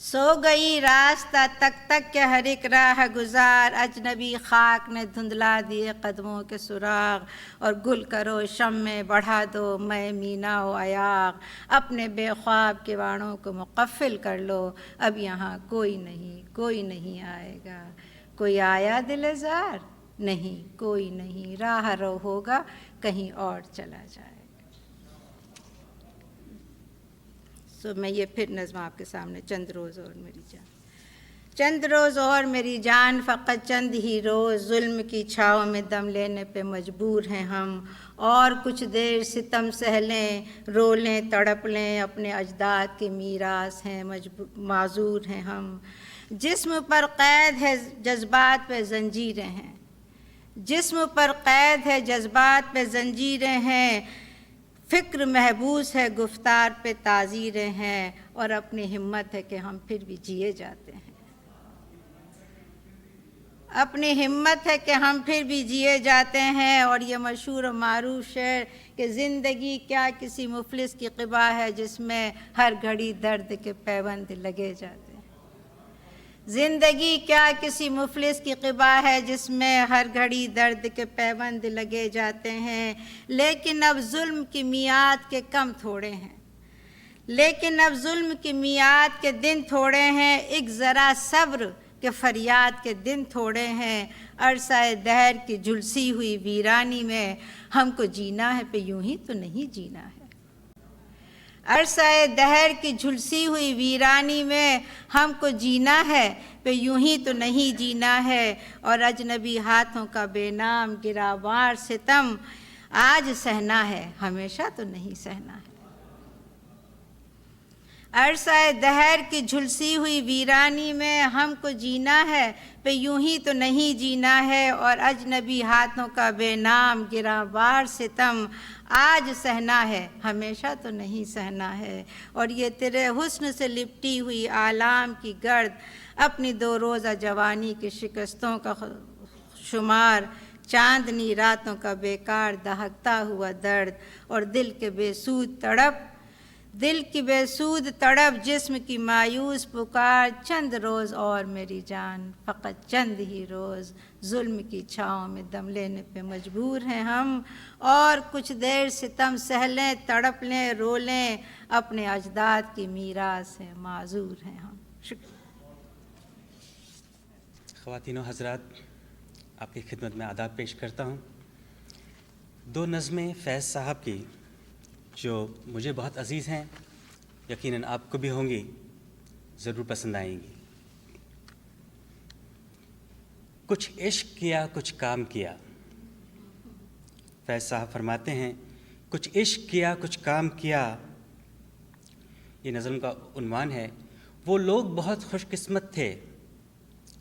سو گئی راستہ تک تک کے ہر ایک راہ گزار، اجنبی خاک نے دھندلا دیے قدموں کے سراغ، اور گل کرو شمع بڑھا دو میں مینا و عیاق، اپنے بے خواب کیواڑوں کو مقفل کر لو، اب یہاں کوئی نہیں آئے گا۔ کوئی آیا دل زار؟ نہیں کوئی نہیں، راہ رو ہوگا کہیں اور چلا جائے۔ میں یہ پھر نظم آپ کے سامنے، چند روز اور میری جان۔ چند روز اور میری جان، فقط چند ہی روز، ظلم کی چھاؤں میں دم لینے پہ مجبور ہیں ہم، اور کچھ دیر ستم سہ لیں، رو لیں تڑپ لیں، اپنے اجداد کے میراث ہیں معذور ہیں ہم۔ جسم پر قید ہے جذبات پہ زنجیریں ہیں، جسم پر قید ہے جذبات پہ زنجیریں ہیں، فکر محبوس ہے گفتار پہ تعزیریں ہیں، اور اپنی ہمت ہے کہ ہم پھر بھی جیے جاتے ہیں، اپنی ہمت ہے کہ ہم پھر بھی جیے جاتے ہیں۔ اور یہ مشہور و معروف شعر کہ زندگی کیا کسی مفلس کی قبا ہے جس میں ہر گھڑی درد کے پیوند لگے جاتے ہیں، زندگی کیا کسی مفلس کی قبا ہے جس میں ہر گھڑی درد کے پیوند لگے جاتے ہیں، لیکن اب ظلم کی میعاد کے کم تھوڑے ہیں، لیکن اب ظلم کی میعاد کے دن تھوڑے ہیں، ایک ذرا صبر کے فریاد کے دن تھوڑے ہیں، عرصہ دہر کی جھلسی ہوئی ویرانی میں ہم کو جینا ہے پہ یوں ہی تو نہیں جینا ہے، عرصہ دہر کی جھلسی ہوئی ویرانی میں ہم کو جینا ہے پہ یوں ہی تو نہیں جینا ہے، اور اجنبی ہاتھوں کا بے نام گراوار ستم آج سہنا ہے ہمیشہ تو نہیں سہنا ہے، عرصہ دہر کی جھلسی ہوئی ویرانی میں ہم کو جینا ہے پہ یوں ہی تو نہیں جینا ہے، اور اجنبی ہاتھوں کا بے نام گراوار ستم آج سہنا ہے ہمیشہ تو نہیں سہنا ہے، اور یہ تیرے حسن سے لپٹی ہوئی آلام کی گرد، اپنی 2 روزہ جوانی کی شکستوں کا شمار، چاندنی راتوں کا بیکار دہکتا ہوا درد، اور دل کے بے سود تڑپ جسم کی مایوس پکار، چند روز اور میری جان، فقط چند ہی روز، ظلم کی چھاؤں میں دم لینے پہ مجبور ہیں ہم، اور کچھ دیر ستم سہ لیں تڑپ لیں رو لیں، اپنے اجداد کی میراث ہے معذور ہیں ہم۔ شکریہ۔ خواتین و حضرات، آپ کی خدمت میں آداب پیش کرتا ہوں۔ 2 نظمیں فیض صاحب کی جو مجھے بہت عزیز ہیں، یقیناً آپ کو بھی ہوں گی، ضرور پسند آئیں گی۔ کچھ عشق کیا کچھ کام کیا، فیض صاحب فرماتے ہیں کچھ عشق کیا کچھ کام کیا، یہ نظم کا عنوان ہے۔ وہ لوگ بہت خوش قسمت تھے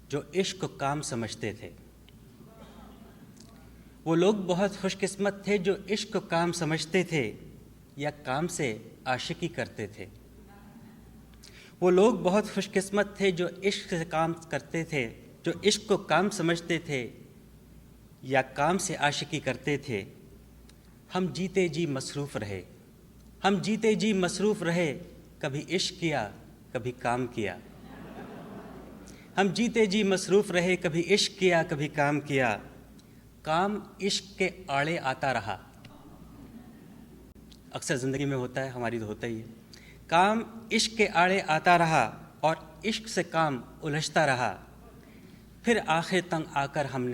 جو عشق کو کام سمجھتے تھے، وہ لوگ بہت خوش قسمت تھے جو عشق کو کام سمجھتے تھے یا کام سے عاشقی کرتے تھے، وہ لوگ بہت خوش قسمت تھے جو عشق سے کام کرتے تھے، جو عشق کو کام سمجھتے تھے یا کام سے عاشقی کرتے تھے۔ ہم جیتے جی مصروف رہے، ہم جیتے جی مصروف رہے، کبھی عشق کیا کبھی کام کیا، ہم جیتے جی مصروف رہے، کبھی عشق کیا کبھی کام کیا، کام عشق کے آڑے آتا رہا۔ اکثر زندگی میں ہوتا ہے، ہماری تو ہوتا ہی ہے، کام عشق کے آڑے آتا رہا اور عشق سے کام الجھتا رہا، پھر آخر تنگ آ کر ہم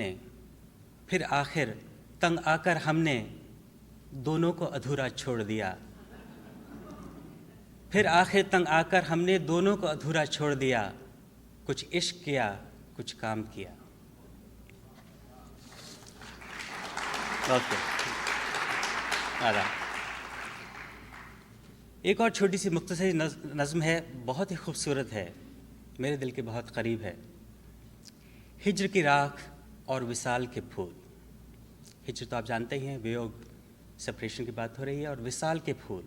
نے دونوں کو ادھورا چھوڑ دیا، پھر آخر تنگ آ کر ہم نے دونوں کو ادھورا چھوڑ دیا، کچھ عشق کیا کچھ کام کیا۔ ایک اور چھوٹی سی مختصر نظم ہے، بہت ہی خوبصورت ہے، میرے دل کے بہت قریب ہے۔ ہجر کی راکھ اور وصال کے پھول۔ ہجر تو آپ جانتے ہی ہیں، ویوگ، سپریشن کی بات ہو رہی ہے، اور وصال کے پھول۔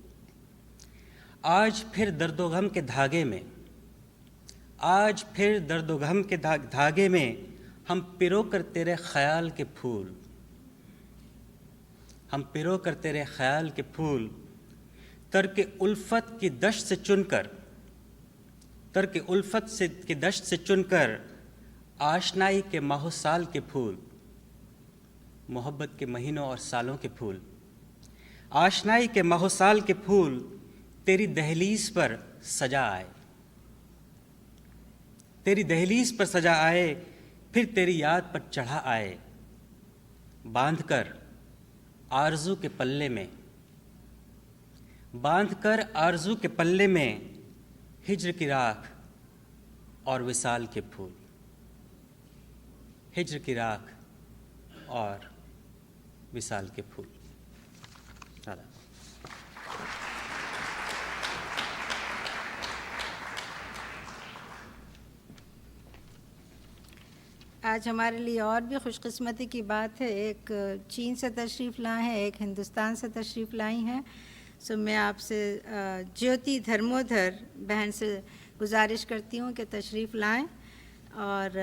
آج پھر درد و غم کے دھاگے میں، آج پھر درد و غم کے دھاگے میں ہم پرو کر تیرے خیال کے پھول، ہم پرو کر تیرے خیال کے پھول، ترک الفت کی دشت سے چن کر، ترک الفت سے کی دشت سے چن کر آشنائی کے ماہ و سال کے پھول، محبت کے مہینوں اور سالوں کے پھول، آشنائی کے ماہ و سال کے پھول تیری دہلیز پر سجا آئے، تیری دہلیز پر سجا آئے، پھر تیری یاد پر چڑھا آئے، باندھ کر آرزو کے پلے میں، باندھ کر آرزو کے پلے میں ہجر کی راکھ اور وصال کے پھول، ہجر کی راکھ اور وصال کے پھول۔ آج ہمارے لیے اور بھی خوش قسمتی کی بات ہے، ایک چین سے تشریف لائے ہیں، ایک ہندوستان سے تشریف لائی ہیں۔ سو میں آپ سے جیوتی دھرمودھر بہن سے گزارش کرتی ہوں کہ تشریف لائیں، اور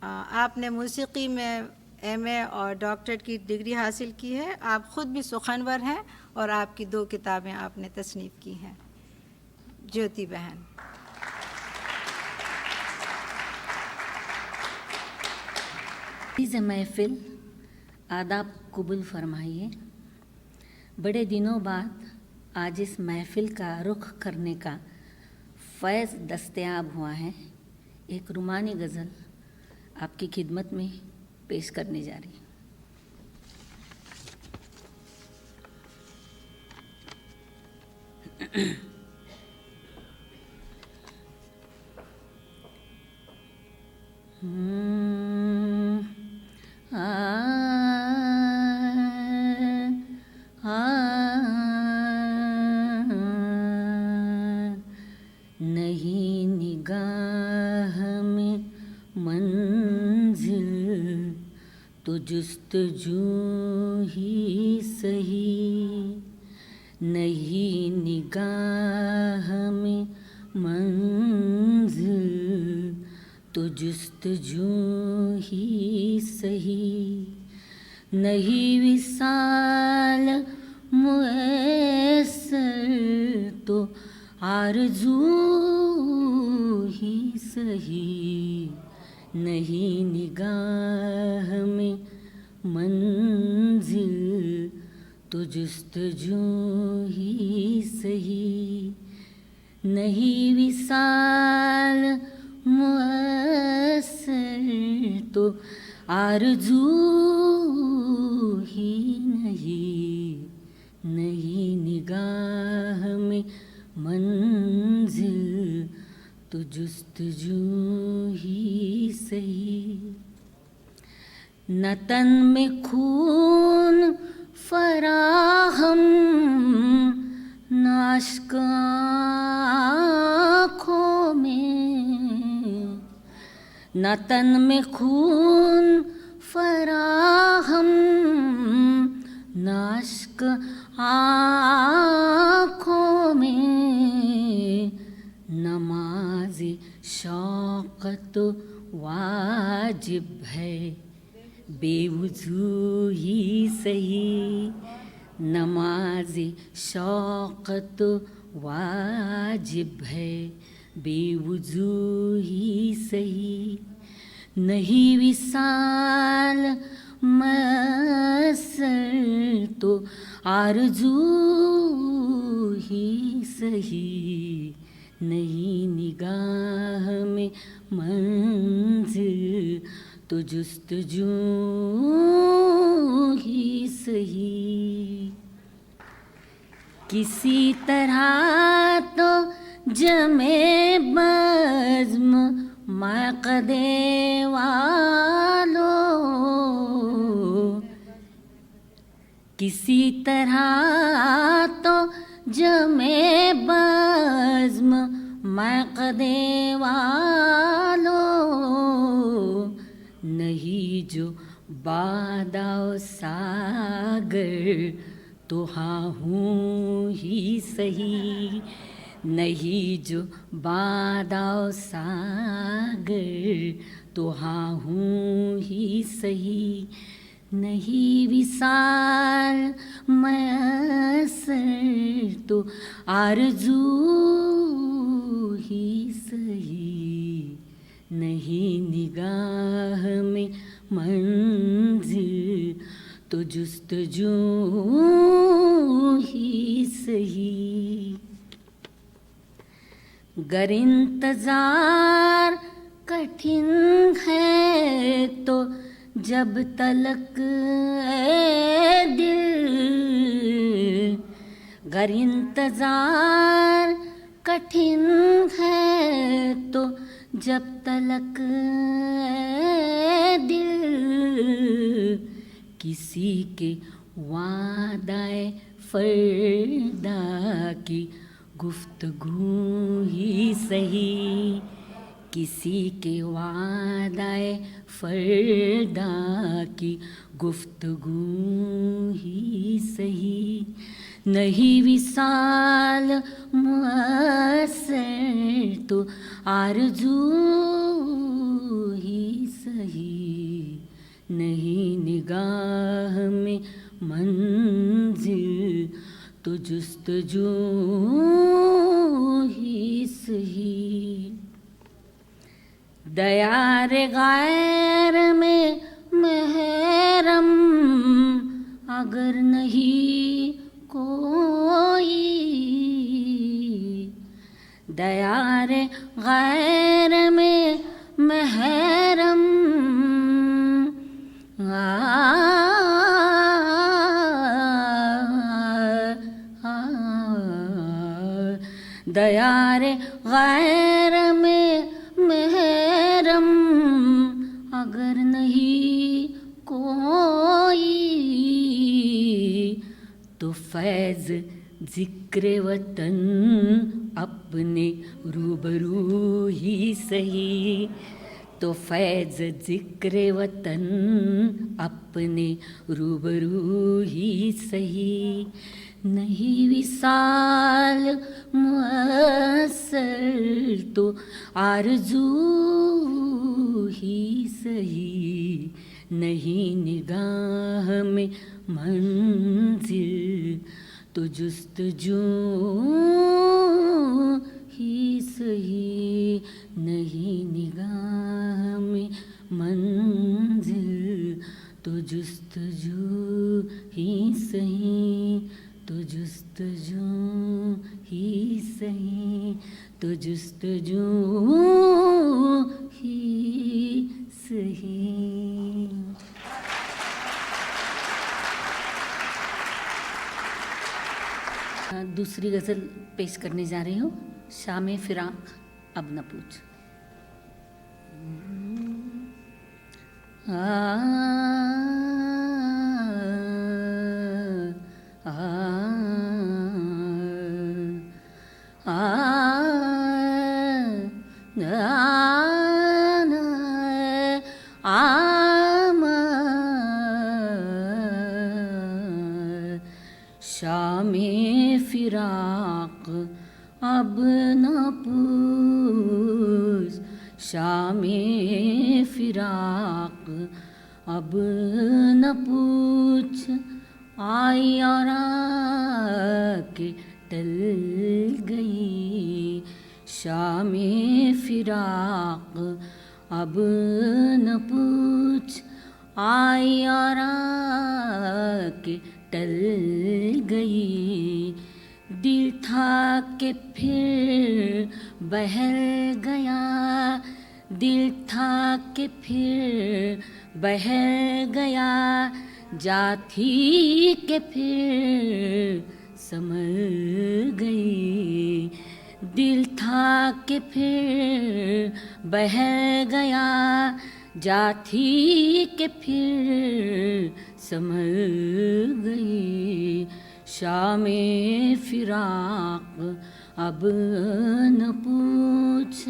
آپ نے موسیقی میں ایم اے اور ڈاکٹریٹ کی ڈگری حاصل کی ہے، آپ خود بھی سخنور ہیں اور آپ کی 2 کتابیں آپ نے تصنیف کی ہیں۔ جیوتی بہن۔ عزیز محفل، آداب قبول فرمائیے۔ بڑے دنوں بعد آج اس محفل کا رخ کرنے کا فیض دستیاب ہوا ہے۔ ایک رومانی غزل آپ کی خدمت میں پیش کرنے جا رہی ہوں۔ نہیں نگاہ میں منزل تو جستجو ہی سہی، نہیں نگاہ میں منزل تو جستجو ہی سہی، نہیں وصال میسر تو آرزو ہی سہی، نہیں نگاہ میں منزل تو جستجو ہی سہی، نہیں وصال میسر تو آرزو ہی نہیں، نہیں نگاہ میں منزل تو جستجو ہی سہی، نہ تن میں خون فراہم نہ اشک آنکھوں میں، نہ تن میں خون فراہم نہ اشک آنکھوں میں، نماز شوق تو واجب ہے بے وضو ہی سہی، نماز شوق تو واجب ہے بے وضو ہی سہی، نہیں وصال میسر تو آرزو ہی سہی، نہیں نگاہ میں منزل تو جستجو ہی سہی، کسی طرح تو جمے بزم مقد والو، کسی طرح تو جمے بزم مقد والو، نہیں جو بادا ساگر تو ہاں ہوں ہی سہی، نہیں جو بادا ساگر تو ہاں ہوں ہی سہی، نہیں وصال میسر تو آرزو ہی سہی نہیں نگاہ میں منزل تو جستجو ہی سہی. گر انتظار کٹھن ہے تو جب تلک اے دل، گر انتظار کٹھن ہے تو جب تلک اے دل، کسی کے وعدہ فردا کی گفتگو ہی سہی، کسی کے وعدہ فردا کی گفتگو ہی سہی. نہیں وصال میسر تو آرزو ہی سہی نہیں نگاہ میں منزل تو جستجو ہی سہی. دیار غیر میں محرم اگر نہیں کوئی، دیار غیر میں محرم دیار غیر میں محرم اگر نہیں کوئی، تو فیض ذکر وطن اپنے روبرو ہی سہی، تو فیض ذکر وطن اپنے روبرو ہی سہی. نہیں وصال میسر تو آرزو ہی سہی نہیں نگاہ میں منزل تو جستجو ہی سہی نہیں نگاہ میں منزل تو جستجو ہی سہی تو جستجو ہی سہی تو جستجو ہی سہی. دوسری غزل پیش کرنے جا رہی ہوں، شام فراق اب نہ پوچھ. شام فراق اب نہ پوچھ، شام فراق اب نہ پوچھ، آئی اور آ کے ٹل گئی. شام فراق اب نہ پوچھ، آئی اور آ کے ٹل گئی. دل تھا کہ پھر بہل گیا، دل تھا کہ پھر بہل گیا، جا تھی کہ پھر سنبھل گئی. دل تھا کہ پھر بہل گیا، جا تھی کہ پھر سنبھل گئی. شام فراق اب نہ پوچھ.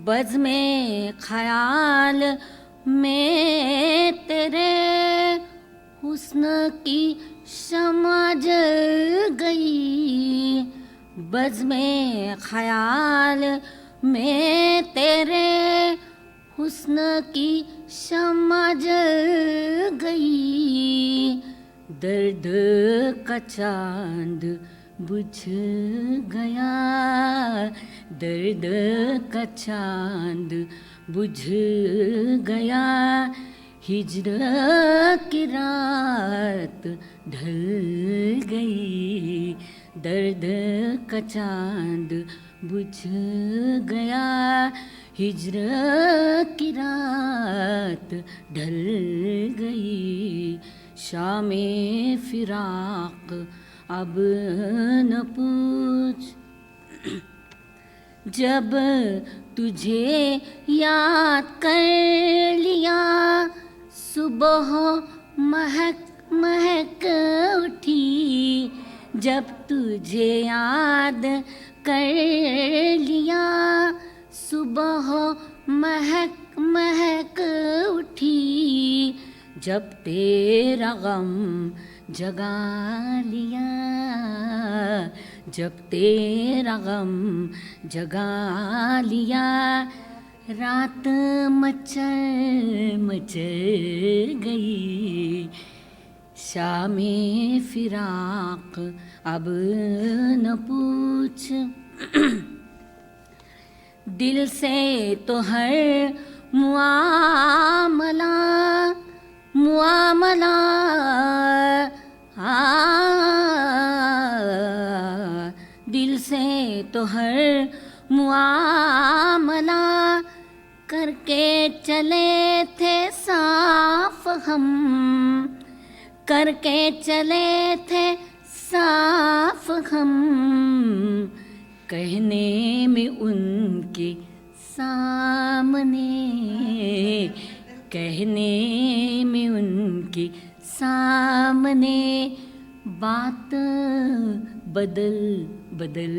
بزم خیال میں تیرے حسن کی شمع جل گئی. بزم خیال میں تیرے حسن کی شمع جل گئی. درد کا چاند بجھ گیا، درد کا چاند بجھ گیا، ہجر کی رات ڈھل گئی، درد کا چاند بجھ گیا، ہجر کی رات ڈھل گئی، شام فراق اب نہ پوچھ، جب تجھے یاد کر لیا صبح مہک مہک اٹھی، جب تجھے یاد کر لیا صبح مہک مہک اٹھی، جب تیرا غم جگا لیا، جب تیرا غم جگا لیا، رات مچر مچر گئی، شام فراق اب نہ پوچھ، دل سے تو ہر معاملہ دل سے تو ہر معاملہ کر کے چلے تھے صاف ہم، کر کے چلے تھے صاف ہم، کہنے میں ان کے سامنے، کہنے میں ان کے سامنے، بات بدل بدل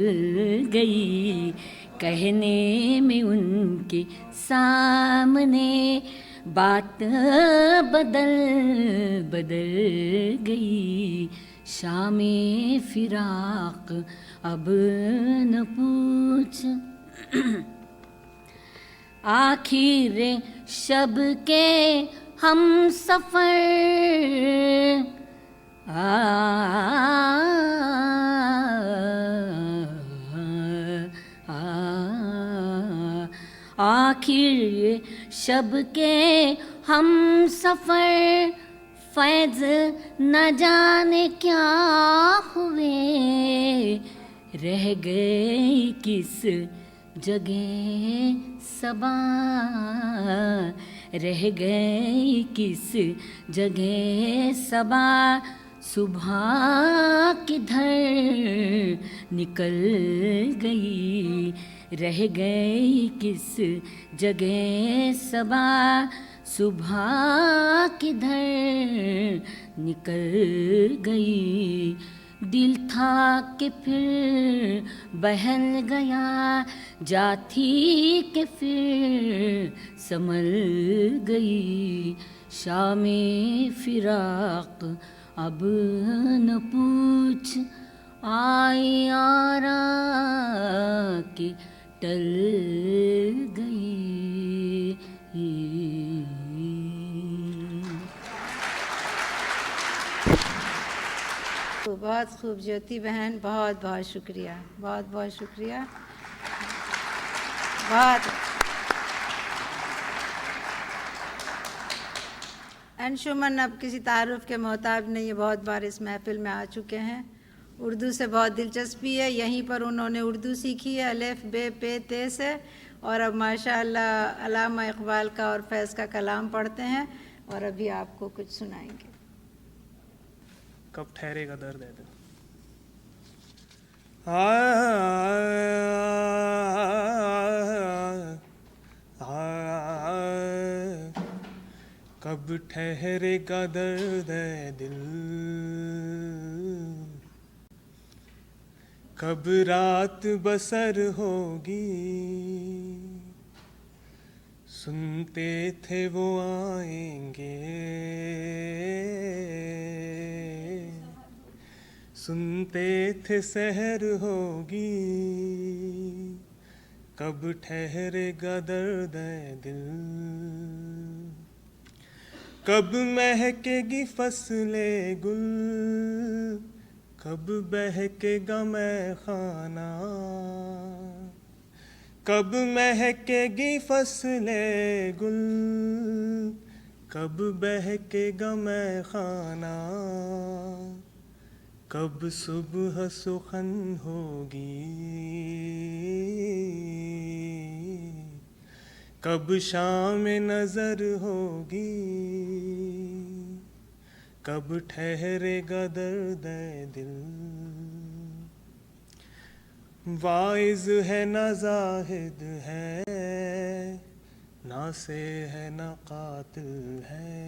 گئی، کہنے میں ان کے سامنے، بات بدل بدل گئی، شام فراق اب نہ پوچھ، آخر شب کے ہم سفر، آخر شب کے ہم سفر، فیض نہ جانے کیا ہوئے، رہ گئی کس جگہ صبا، رہ گئی کس جگہ صبا، صبح کدھر نکل گئی، رہ گئی کس جگہ صبا، صبح کدھر نکل گئی، دل تھا کہ پھر بہل گیا، جا تھی کہ پھر سنبھل گئی، شام فراق اب نہ پوچھ، آئی آرا کہ ٹل گئی، بہت خوب جیوتی بہن، بہت بہت شکریہ، بہت بہت شکریہ، بہت انشومن اب کسی تعارف کے محتاج نہیں، یہ بہت بار اس محفل میں آ چکے ہیں، اردو سے بہت دلچسپی ہے، یہیں پر انہوں نے اردو سیکھی ہے الف بے پے تے سے، اور اب ماشاءاللہ علامہ اقبال کا اور فیض کا کلام پڑھتے ہیں، اور ابھی آپ کو کچھ سنائیں گے۔ کب ٹھہرے گا درد ہے دل، کب ٹھہرے گا درد ہے دل، کب رات بسر ہوگی، سنتے تھے وہ آئیں گے، سنتے تھے سحر ہوگی، کب ٹھہرے گا درد دل، کب مہکے گی فصل گل، کب بہکے گا میں خانہ، کب مہکے گی فصل گل، کب بہکے گا میں خانہ، کب صبح سخن ہوگی، کب شام نظر ہوگی، کب ٹھہرے گا درد دل، واعظ ہے نہ زاہد ہے، ناصح ہے نہ قاتل ہے،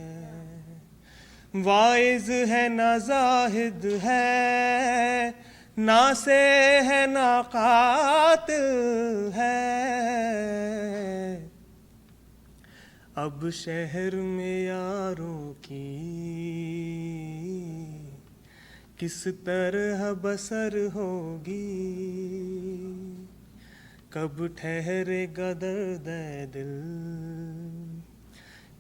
واعظ ہے نہ زاہد ہے، ناصح ہے نہ قاتل ہے، اب شہر میں یاروں کی کس طرح بسر ہوگی، کب ٹھہرے گا درد دل،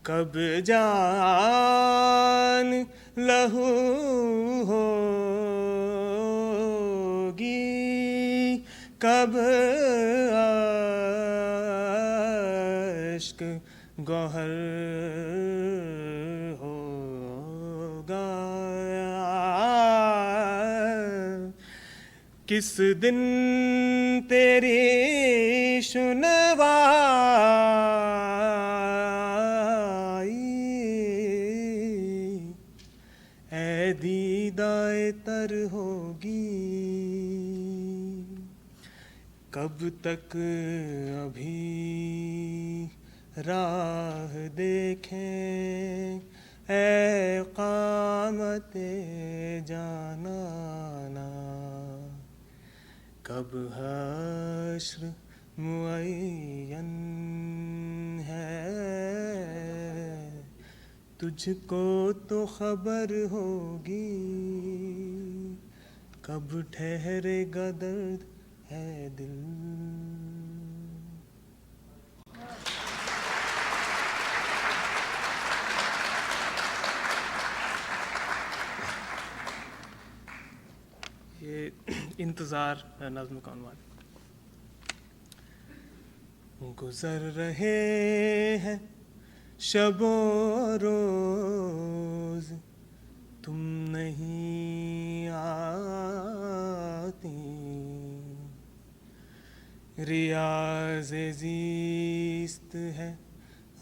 کب جان لہو ہوگی، کب عشق گوہر ہوگا، کس دن تیری شنوائی اے دیدائے تر ہوگی، کب تک ابھی راہ دیکھیں اے قامت جانانا، کب حشر معین ہے، تجھ کو تو خبر ہوگی، کب ٹھہرے گا درد ہے دل۔ یہ انتظار نظم کا عنوان۔ گزر رہے ہیں شب و روز، تم نہیں آتی، ریاض زیست ہے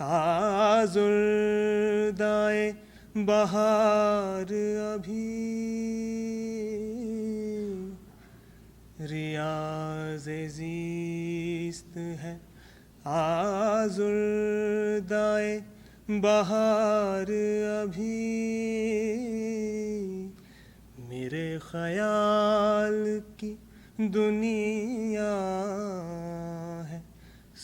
آزردائے بہار ابھی، ریاض زیست ہے آزردائے بہار ابھی، میرے خیال کی دنیا ہے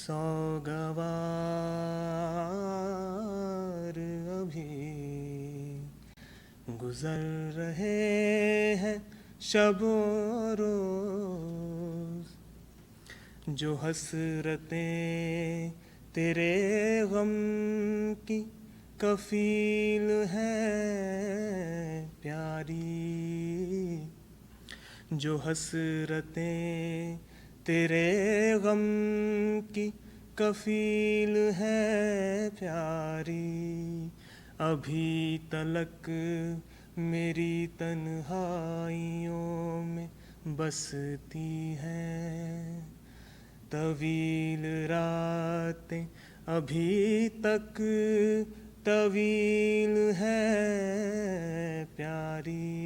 سوگوار ابھی، گزر رہے ہیں شب و روز، جو حسرتیں تیرے غم کی کفیل ہیں پیاری، جو حسرتیں تیرے غم کی کفیل ہیں پیاری، ابھی تلک میری تنہائیوں میں بستی ہیں، طویل راتیں ابھی تک طویل ہیں پیاری،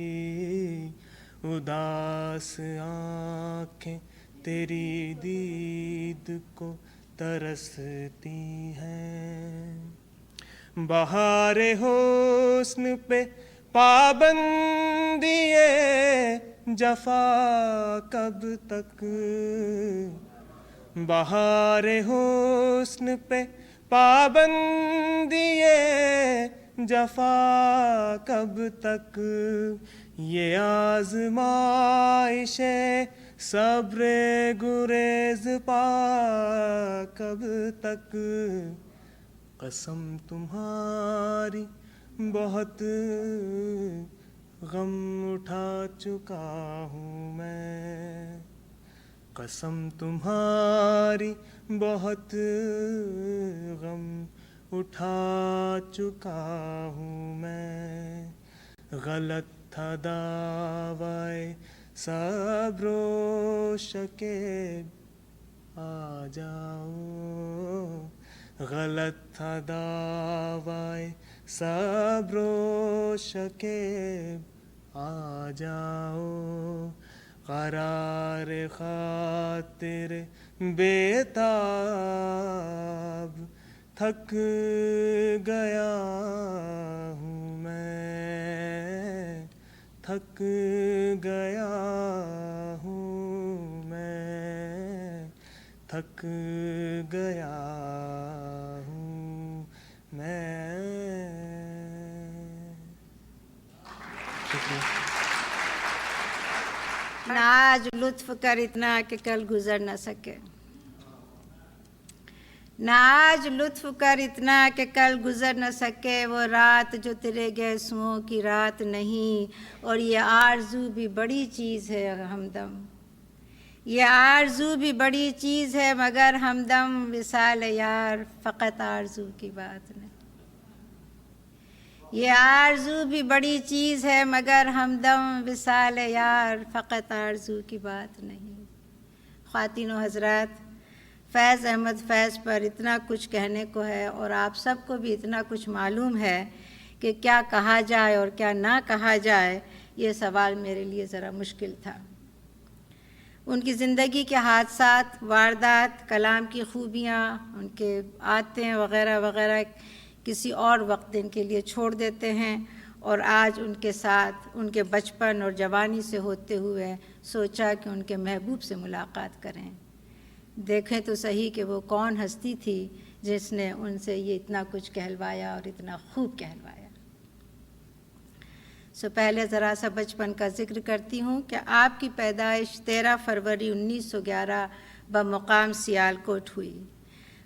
اداس آنکھیں تیری دید کو ترستی ہیں، بہار حسن پہ پابندیے جفا کب تک، بہار حسن پہ پابندیے جفا کب تک، یہ آزمائش صبر گریز پا کب تک، قسم تمہاری بہت غم اٹھا چکا ہوں میں، قسم تمہاری بہت غم اٹھا چکا ہوں میں، غلط تھا دعوی صبر و شکیب آ جاؤ، غلط تھا دعوی صبر و شکیب آ جاؤ، قرار خاطر بے تاب تھک گیا ہوں میں، تھک گیا ہوں میں، تھک گیا ہوں میں۔ شکریہ۔ نہ آج لطف کر اتنا کہ کل گزر نہ سکے، نہ آج لطف کر اتنا کہ کل گزر نہ سکے، وہ رات جو تیرے گیسوؤں کی رات نہیں، اور یہ آرزو بھی بڑی چیز ہے ہمدم، یہ آرزو بھی بڑی چیز ہے مگر ہمدم، وصال یار فقط آرزو کی بات نہیں، یہ آرزو بھی بڑی چیز ہے مگر ہمدم، وصال یار فقط آرزو کی بات نہیں۔ خواتین و حضرات، فیض احمد فیض پر اتنا کچھ کہنے کو ہے، اور آپ سب کو بھی اتنا کچھ معلوم ہے کہ کیا کہا جائے اور کیا نہ کہا جائے، یہ سوال میرے لیے ذرا مشکل تھا۔ ان کی زندگی کے حادثات، واردات، کلام کی خوبیاں، ان کے عادتیں وغیرہ وغیرہ کسی اور وقت ان کے لیے چھوڑ دیتے ہیں، اور آج ان کے ساتھ ان کے بچپن اور جوانی سے ہوتے ہوئے سوچا کہ ان کے محبوب سے ملاقات کریں، دیکھیں تو صحیح کہ وہ کون ہستی تھی جس نے ان سے یہ اتنا کچھ کہلوایا اور اتنا خوب کہلوایا۔ پہلے ذرا سا بچپن کا ذکر کرتی ہوں کہ آپ کی پیدائش 13 فروری 1911 بمقام سیالکوٹ ہوئی۔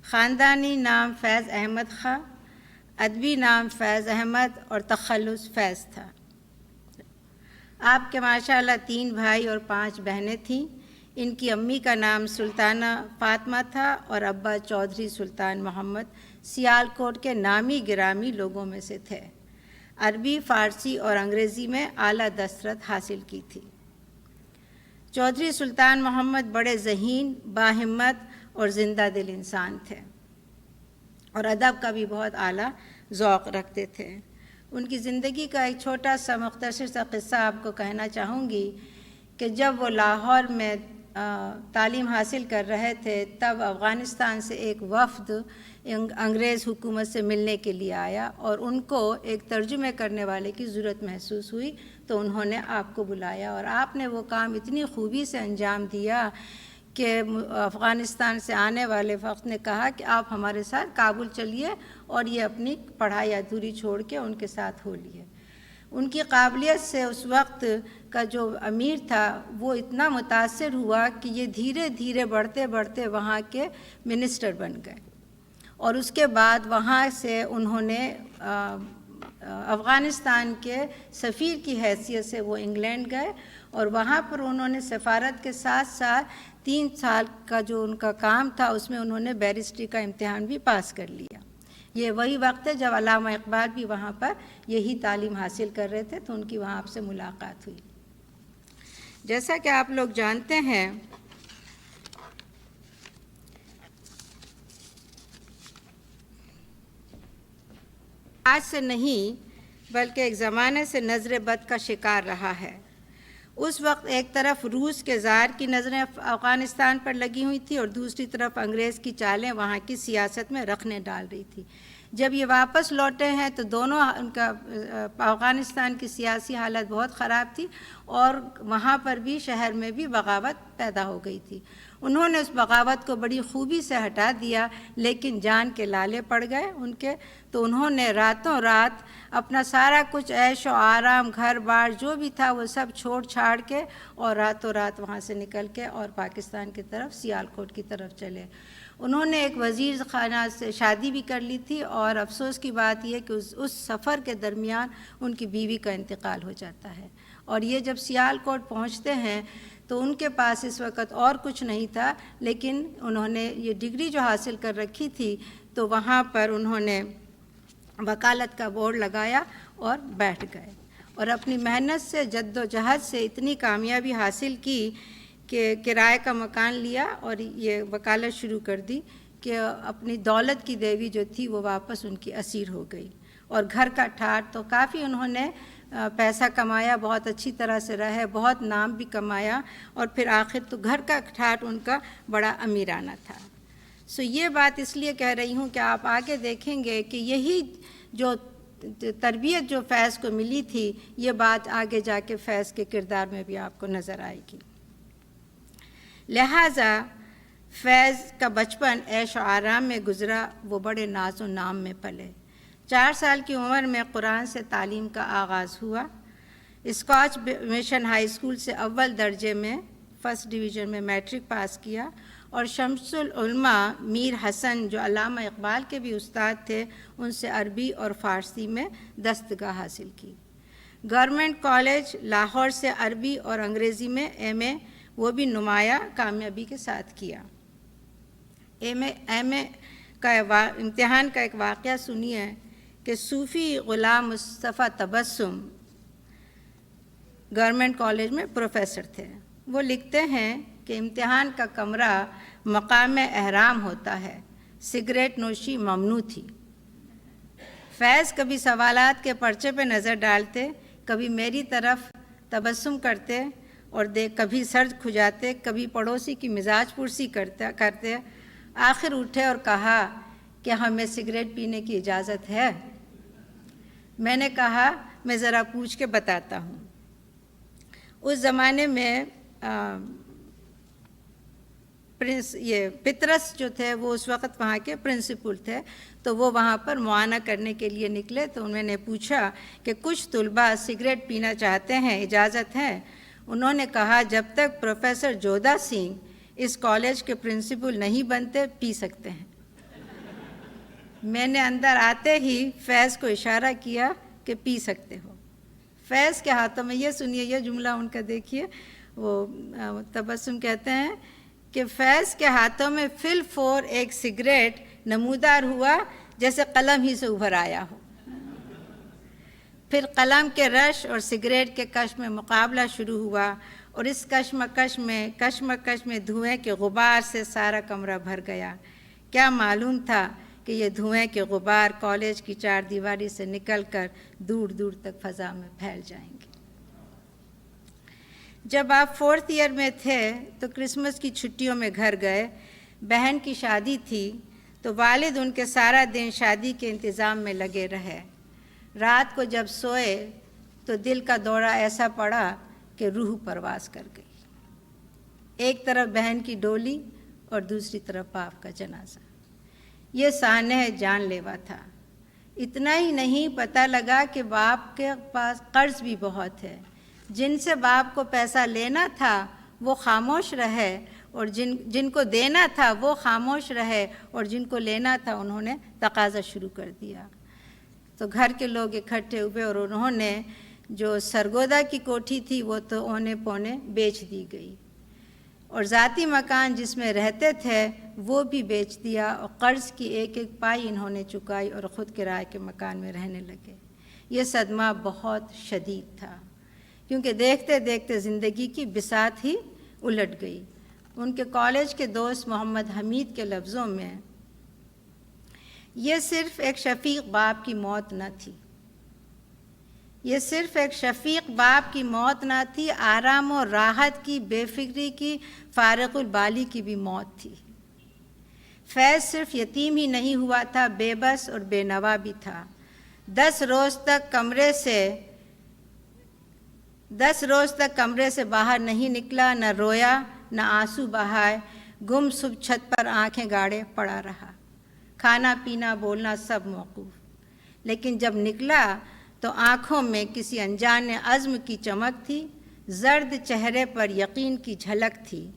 خاندانی نام فیض احمد خاں، ادبی نام فیض احمد اور تخلص فیض تھا۔ آپ کے ماشاءاللہ 3 بھائی اور 5 بہنیں تھیں۔ ان کی امی کا نام سلطانہ فاطمہ تھا اور ابا چودھری سلطان محمد سیالکوٹ کے نامی گرامی لوگوں میں سے تھے۔ عربی، فارسی اور انگریزی میں اعلیٰ دسترت حاصل کی تھی۔ چودھری سلطان محمد بڑے ذہین، باہمت اور زندہ دل انسان تھے، اور ادب کا بھی بہت اعلیٰ ذوق رکھتے تھے۔ ان کی زندگی کا ایک چھوٹا سا مختصر سا قصہ آپ کو کہنا چاہوں گی کہ جب وہ لاہور میں تعلیم حاصل کر رہے تھے، تب افغانستان سے ایک وفد انگریز حکومت سے ملنے کے لیے آیا، اور ان کو ایک ترجمے کرنے والے کی ضرورت محسوس ہوئی، تو انہوں نے آپ کو بلایا، اور آپ نے وہ کام اتنی خوبی سے انجام دیا کہ افغانستان سے آنے والے وقت نے کہا کہ آپ ہمارے ساتھ کابل چلیے، اور یہ اپنی پڑھائی ادھوری چھوڑ کے ان کے ساتھ ہو لیے۔ ان کی قابلیت سے اس وقت کا جو امیر تھا وہ اتنا متاثر ہوا کہ یہ دھیرے دھیرے بڑھتے بڑھتے وہاں کے منسٹر بن گئے، اور اس کے بعد وہاں سے انہوں نے افغانستان کے سفیر کی حیثیت سے وہ انگلینڈ گئے، اور وہاں پر انہوں نے سفارت کے ساتھ ساتھ 3 سال کا جو ان کا کام تھا اس میں انہوں نے بیرسٹری کا امتحان بھی پاس کر لیا۔ یہ وہی وقت ہے جب علامہ اقبال بھی وہاں پر یہی تعلیم حاصل کر رہے تھے، تو ان کی وہاں آپ سے ملاقات ہوئی۔ جیسا کہ آپ لوگ جانتے ہیں، آج سے نہیں بلکہ ایک زمانے سے نظر بد کا شکار رہا ہے۔ اس وقت ایک طرف روس کے زار کی نظریں افغانستان پر لگی ہوئی تھی، اور دوسری طرف انگریز کی چالیں وہاں کی سیاست میں رخنیں ڈال رہی تھی۔ جب یہ واپس لوٹے ہیں تو دونوں ان کا افغانستان کی سیاسی حالت بہت خراب تھی، اور وہاں پر بھی شہر میں بھی بغاوت پیدا ہو گئی تھی۔ انہوں نے اس بغاوت کو بڑی خوبی سے ہٹا دیا، لیکن جان کے لالے پڑ گئے ان کے، تو انہوں نے راتوں رات اپنا سارا کچھ عیش و آرام، گھر بار جو بھی تھا وہ سب چھوڑ چھاڑ کے اور راتوں رات وہاں سے نکل کے اور پاکستان کی طرف، سیالکوٹ کی طرف چلے۔ انہوں نے ایک وزیر خانہ سے شادی بھی کر لی تھی، اور افسوس کی بات یہ کہ اس سفر کے درمیان ان کی بیوی کا انتقال ہو جاتا ہے، اور یہ جب سیالکوٹ پہنچتے ہیں تو ان کے پاس اس وقت اور کچھ نہیں تھا، لیکن انہوں نے یہ ڈگری جو حاصل کر رکھی تھی تو وہاں پر انہوں نے وکالت کا بورڈ لگایا اور بیٹھ گئے، اور اپنی محنت سے، جد و جہد سے اتنی کامیابی حاصل کی کہ کرائے کا مکان لیا اور یہ وکالت شروع کر دی کہ اپنی دولت کی دیوی جو تھی وہ واپس ان کی اسیر ہو گئی، اور گھر کا ٹھاٹ تو کافی انہوں نے پیسہ کمایا، بہت اچھی طرح سے رہے، بہت نام بھی کمایا، اور پھر آخر تو گھر کا ٹھاٹ ان کا بڑا امیرانہ تھا۔ یہ بات اس لیے کہہ رہی ہوں کہ آپ آگے دیکھیں گے کہ یہی جو تربیت جو فیض کو ملی تھی، یہ بات آگے جا کے فیض کے کردار میں بھی آپ کو نظر آئے گی۔ لہٰذا فیض کا بچپن عیش و آرام میں گزرا، وہ بڑے ناز و نام میں پلے۔ 4 سال کی عمر میں قرآن سے تعلیم کا آغاز ہوا۔ اسکاچ مشن ہائی اسکول سے اول درجے میں فرسٹ ڈویژن میں میٹرک پاس کیا، اور شمس العلماء میر حسن جو علامہ اقبال کے بھی استاد تھے، ان سے عربی اور فارسی میں دستگاہ حاصل کی۔ گورنمنٹ کالج لاہور سے عربی اور انگریزی میں ایم اے وہ بھی نمایاں کامیابی کے ساتھ کیا۔ ایم اے کا امتحان کا ایک واقعہ سنیے کہ صوفی غلام مصطفیٰ تبسم گورنمنٹ کالج میں پروفیسر تھے۔ وہ لکھتے ہیں کہ امتحان کا کمرہ مقام احرام ہوتا ہے، سگریٹ نوشی ممنوع تھی۔ فیض کبھی سوالات کے پرچے پہ نظر ڈالتے، کبھی میری طرف تبسم کرتے اور کبھی سر کھجاتے، کبھی پڑوسی کی مزاج پرسی کرتے۔ آخر اٹھے اور کہا کہ ہمیں سگریٹ پینے کی اجازت ہے؟ میں نے کہا میں ذرا پوچھ کے بتاتا ہوں۔ اس زمانے میں پطرس جو تھے وہ اس وقت وہاں کے پرنسپل تھے، تو وہ وہاں پر معائنہ کرنے کے لیے نکلے، تو انہوں نے پوچھا کہ کچھ طلباء سگریٹ پینا چاہتے ہیں، اجازت ہے؟ انہوں نے کہا جب تک پروفیسر جودھا سنگھ اس کالج کے پرنسپل نہیں بنتے پی سکتے ہیں۔ میں نے اندر آتے ہی فیض کو اشارہ کیا کہ پی سکتے ہو۔ فیض کے ہاتھوں میں، یہ سنیے یہ جملہ ان کا دیکھیے، وہ تبسم کہتے ہیں کہ فیض کے ہاتھوں میں فی الفور ایک سگریٹ نمودار ہوا جیسے قلم ہی سے ابھر آیا ہو۔ پھر قلم کے رش اور سگریٹ کے کش میں مقابلہ شروع ہوا، اور اس کشمکش میں دھوئیں کے غبار سے سارا کمرہ بھر گیا۔ کیا معلوم تھا کہ یہ دھوئیں کے غبار کالج کی 4 دیواری سے نکل کر دور دور تک فضا میں پھیل جائیں گے۔ جب آپ 4th ایئر میں تھے تو کرسمس کی چھٹیوں میں گھر گئے۔ بہن کی شادی تھی تو والد ان کے سارا دن شادی کے انتظام میں لگے رہے۔ رات کو جب سوئے تو دل کا دورہ ایسا پڑا کہ روح پرواز کر گئی۔ ایک طرف بہن کی ڈولی اور دوسری طرف باپ کا جنازہ۔ یہ سانحہ جان لیوا تھا۔ اتنا ہی نہیں، پتہ لگا کہ باپ کے پاس قرض بھی بہت ہے۔ جن سے باپ کو پیسہ لینا تھا وہ خاموش رہے، اور جن کو دینا تھا وہ خاموش رہے، اور جن کو لینا تھا انہوں نے تقاضا شروع کر دیا۔ تو گھر کے لوگ اکٹھے ہوئے اور انہوں نے جو سرگودا کی کوٹھی تھی وہ تو اونے پونے بیچ دی گئی، اور ذاتی مکان جس میں رہتے تھے وہ بھی بیچ دیا، اور قرض کی ایک ایک پائی انہوں نے چکائی اور خود کرائے کے مکان میں رہنے لگے۔ یہ صدمہ بہت شدید تھا، کیونکہ دیکھتے دیکھتے زندگی کی بساط ہی الٹ گئی۔ ان کے کالج کے دوست محمد حمید کے لفظوں میں، یہ صرف ایک شفیق باپ کی موت نہ تھی، یہ صرف ایک شفیق باپ کی موت نہ تھی، آرام و راحت کی، بے فکری کی، فارغ البالی کی بھی موت تھی۔ فیض صرف یتیم ہی نہیں ہوا تھا، بے بس اور بے نوا بھی تھا۔ 10 روز تک کمرے سے 10 روز تک کمرے سے باہر نہیں نکلا، نہ رویا نہ آنسو بہائے، گم صبح چھت پر آنکھیں گاڑے پڑا رہا، کھانا پینا بولنا سب موقوف۔ لیکن جب نکلا تو آنکھوں میں کسی انجان عزم کی چمک تھی، زرد چہرے پر یقین کی جھلک تھی،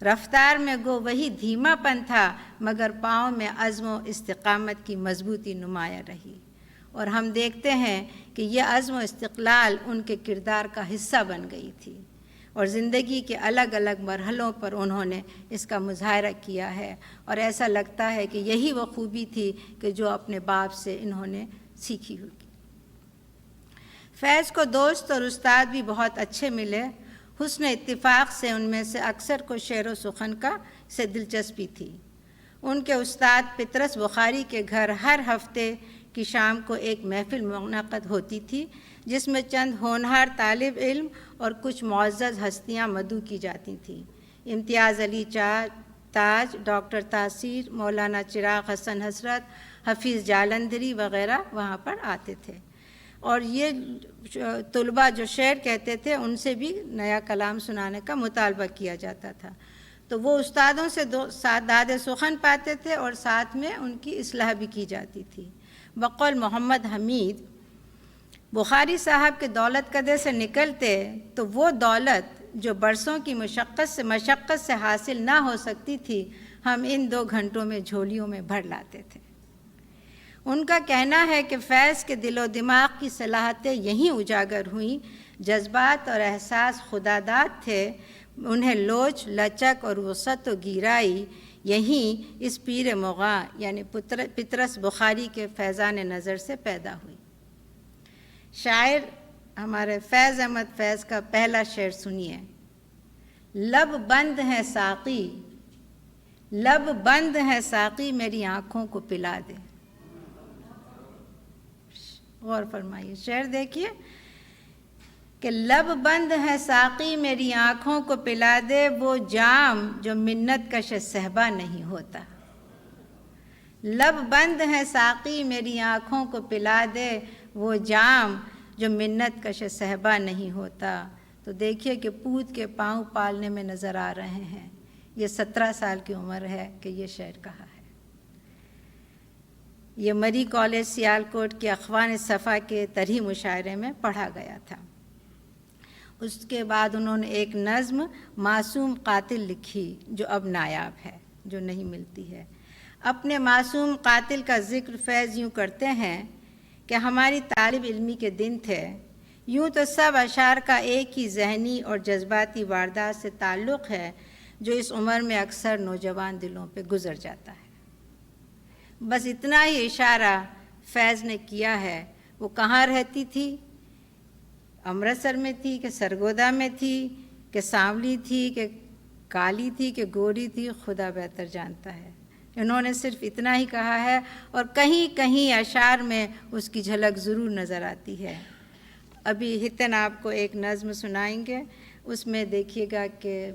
رفتار میں گو وہی دھیما پن تھا مگر پاؤں میں عزم و استقامت کی مضبوطی نمایاں رہی، اور ہم دیکھتے ہیں کہ یہ عزم و استقلال ان کے کردار کا حصہ بن گئی تھی، اور زندگی کے الگ الگ مرحلوں پر انہوں نے اس کا مظاہرہ کیا ہے، اور ایسا لگتا ہے کہ یہی وہ خوبی تھی کہ جو اپنے باپ سے انہوں نے سیکھی ہوگی۔ فیض کو دوست اور استاد بھی بہت اچھے ملے، حسن اتفاق سے ان میں سے اکثر کو شعر و سخن کا سے دلچسپی تھی۔ ان کے استاد پطرس بخاری کے گھر ہر ہفتے کی شام کو ایک محفل منعقد ہوتی تھی، جس میں چند ہونہار طالب علم اور کچھ معزز ہستیاں مدعو کی جاتی تھیں۔ امتیاز علی تاج، ڈاکٹر تاثیر، مولانا چراغ حسن حسرت، حفیظ جالندھری وغیرہ وہاں پر آتے تھے، اور یہ طلباء جو شعر کہتے تھے ان سے بھی نیا کلام سنانے کا مطالبہ کیا جاتا تھا، تو وہ استادوں سے داد سخن پاتے تھے اور ساتھ میں ان کی اصلاح بھی کی جاتی تھی۔ بقول محمد حمید، بخاری صاحب کے دولت کدے سے نکلتے تو وہ دولت جو برسوں کی مشقت سے حاصل نہ ہو سکتی تھی، ہم ان 2 گھنٹوں میں جھولیوں میں بھر لاتے تھے۔ ان کا کہنا ہے کہ فیض کے دل و دماغ کی صلاحیتیں یہیں اجاگر ہوئیں، جذبات اور احساس خداداد تھے، انہیں لوچ، لچک اور وسعت و گیرائی یہیں اس پیر مغاں یعنی پطرس بخاری کے فیضان نظر سے پیدا ہوئی۔ شاعر ہمارے فیض احمد فیض کا پہلا شعر سنیے۔ لب بند ہے ساقی، لب بند ہے ساقی میری آنکھوں کو پلا دے۔ غور فرمائیے، شعر دیکھیے کہ لب بند ہے ساقی میری آنکھوں کو پلا دے، وہ جام جو منت کش صحبا نہیں ہوتا۔ لب بند ہے ساقی میری آنکھوں کو پلا دے، وہ جام جو منت کش صحبا نہیں ہوتا۔ تو دیکھیے کہ پوت کے پاؤں پالنے میں نظر آ رہے ہیں، یہ 17 سال کی عمر ہے کہ یہ شعر کہا ہے۔ یہ مری کالج سیالکوٹ کے اخوان صفا کے طرحی مشاعرے میں پڑھا گیا تھا۔ اس کے بعد انہوں نے ایک نظم معصوم قاتل لکھی جو اب نایاب ہے، جو نہیں ملتی ہے۔ اپنے معصوم قاتل کا ذکر فیض یوں کرتے ہیں کہ ہماری طالب علمی کے دن تھے، یوں تو سب اشعار کا ایک ہی ذہنی اور جذباتی واردات سے تعلق ہے جو اس عمر میں اکثر نوجوان دلوں پہ گزر جاتا ہے۔ بس اتنا ہی اشارہ فیض نے کیا ہے۔ وہ کہاں رہتی تھی؟ امرتسر میں تھی کہ سرگودا میں تھی کہ سانولی تھی کہ کالی تھی کہ گوری تھی، خدا بہتر جانتا ہے۔ انہوں نے صرف اتنا ہی کہا ہے، اور کہیں کہیں اشعار میں اس کی جھلک ضرور نظر آتی ہے۔ ابھی ہتن آپ کو ایک نظم سنائیں گے، اس میں دیکھیے گا کہ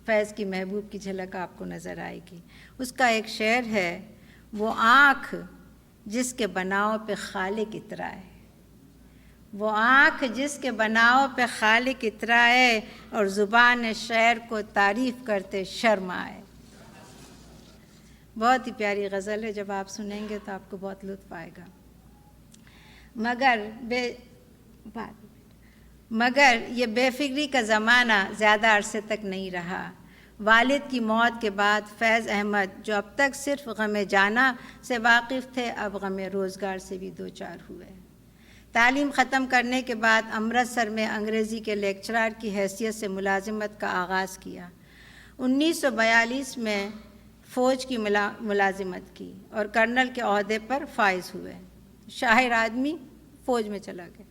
فیض کی محبوب کی جھلک آپ کو نظر آئے گی۔ اس کا ایک شعر ہے، وہ آنکھ جس کے بناؤ پہ خالق اترائے، وہ آنکھ جس کے بناؤ پہ خالق اترائے، اور زبان شعر کو تعریف کرتے شرم آئے۔ بہت ہی پیاری غزل ہے، جب آپ سنیں گے تو آپ کو بہت لطف آئے گا۔ مگر یہ بے فکری کا زمانہ زیادہ عرصے تک نہیں رہا۔ والد کی موت کے بعد فیض احمد جو اب تک صرف غم جانا سے واقف تھے، اب غم روزگار سے بھی دوچار ہوئے۔ تعلیم ختم کرنے کے بعد امرتسر میں انگریزی کے لیکچرار کی حیثیت سے ملازمت کا آغاز کیا۔ 1942 میں فوج کی ملازمت کی اور کرنل کے عہدے پر فائز ہوئے۔ شاعر آدمی فوج میں چلا گیا،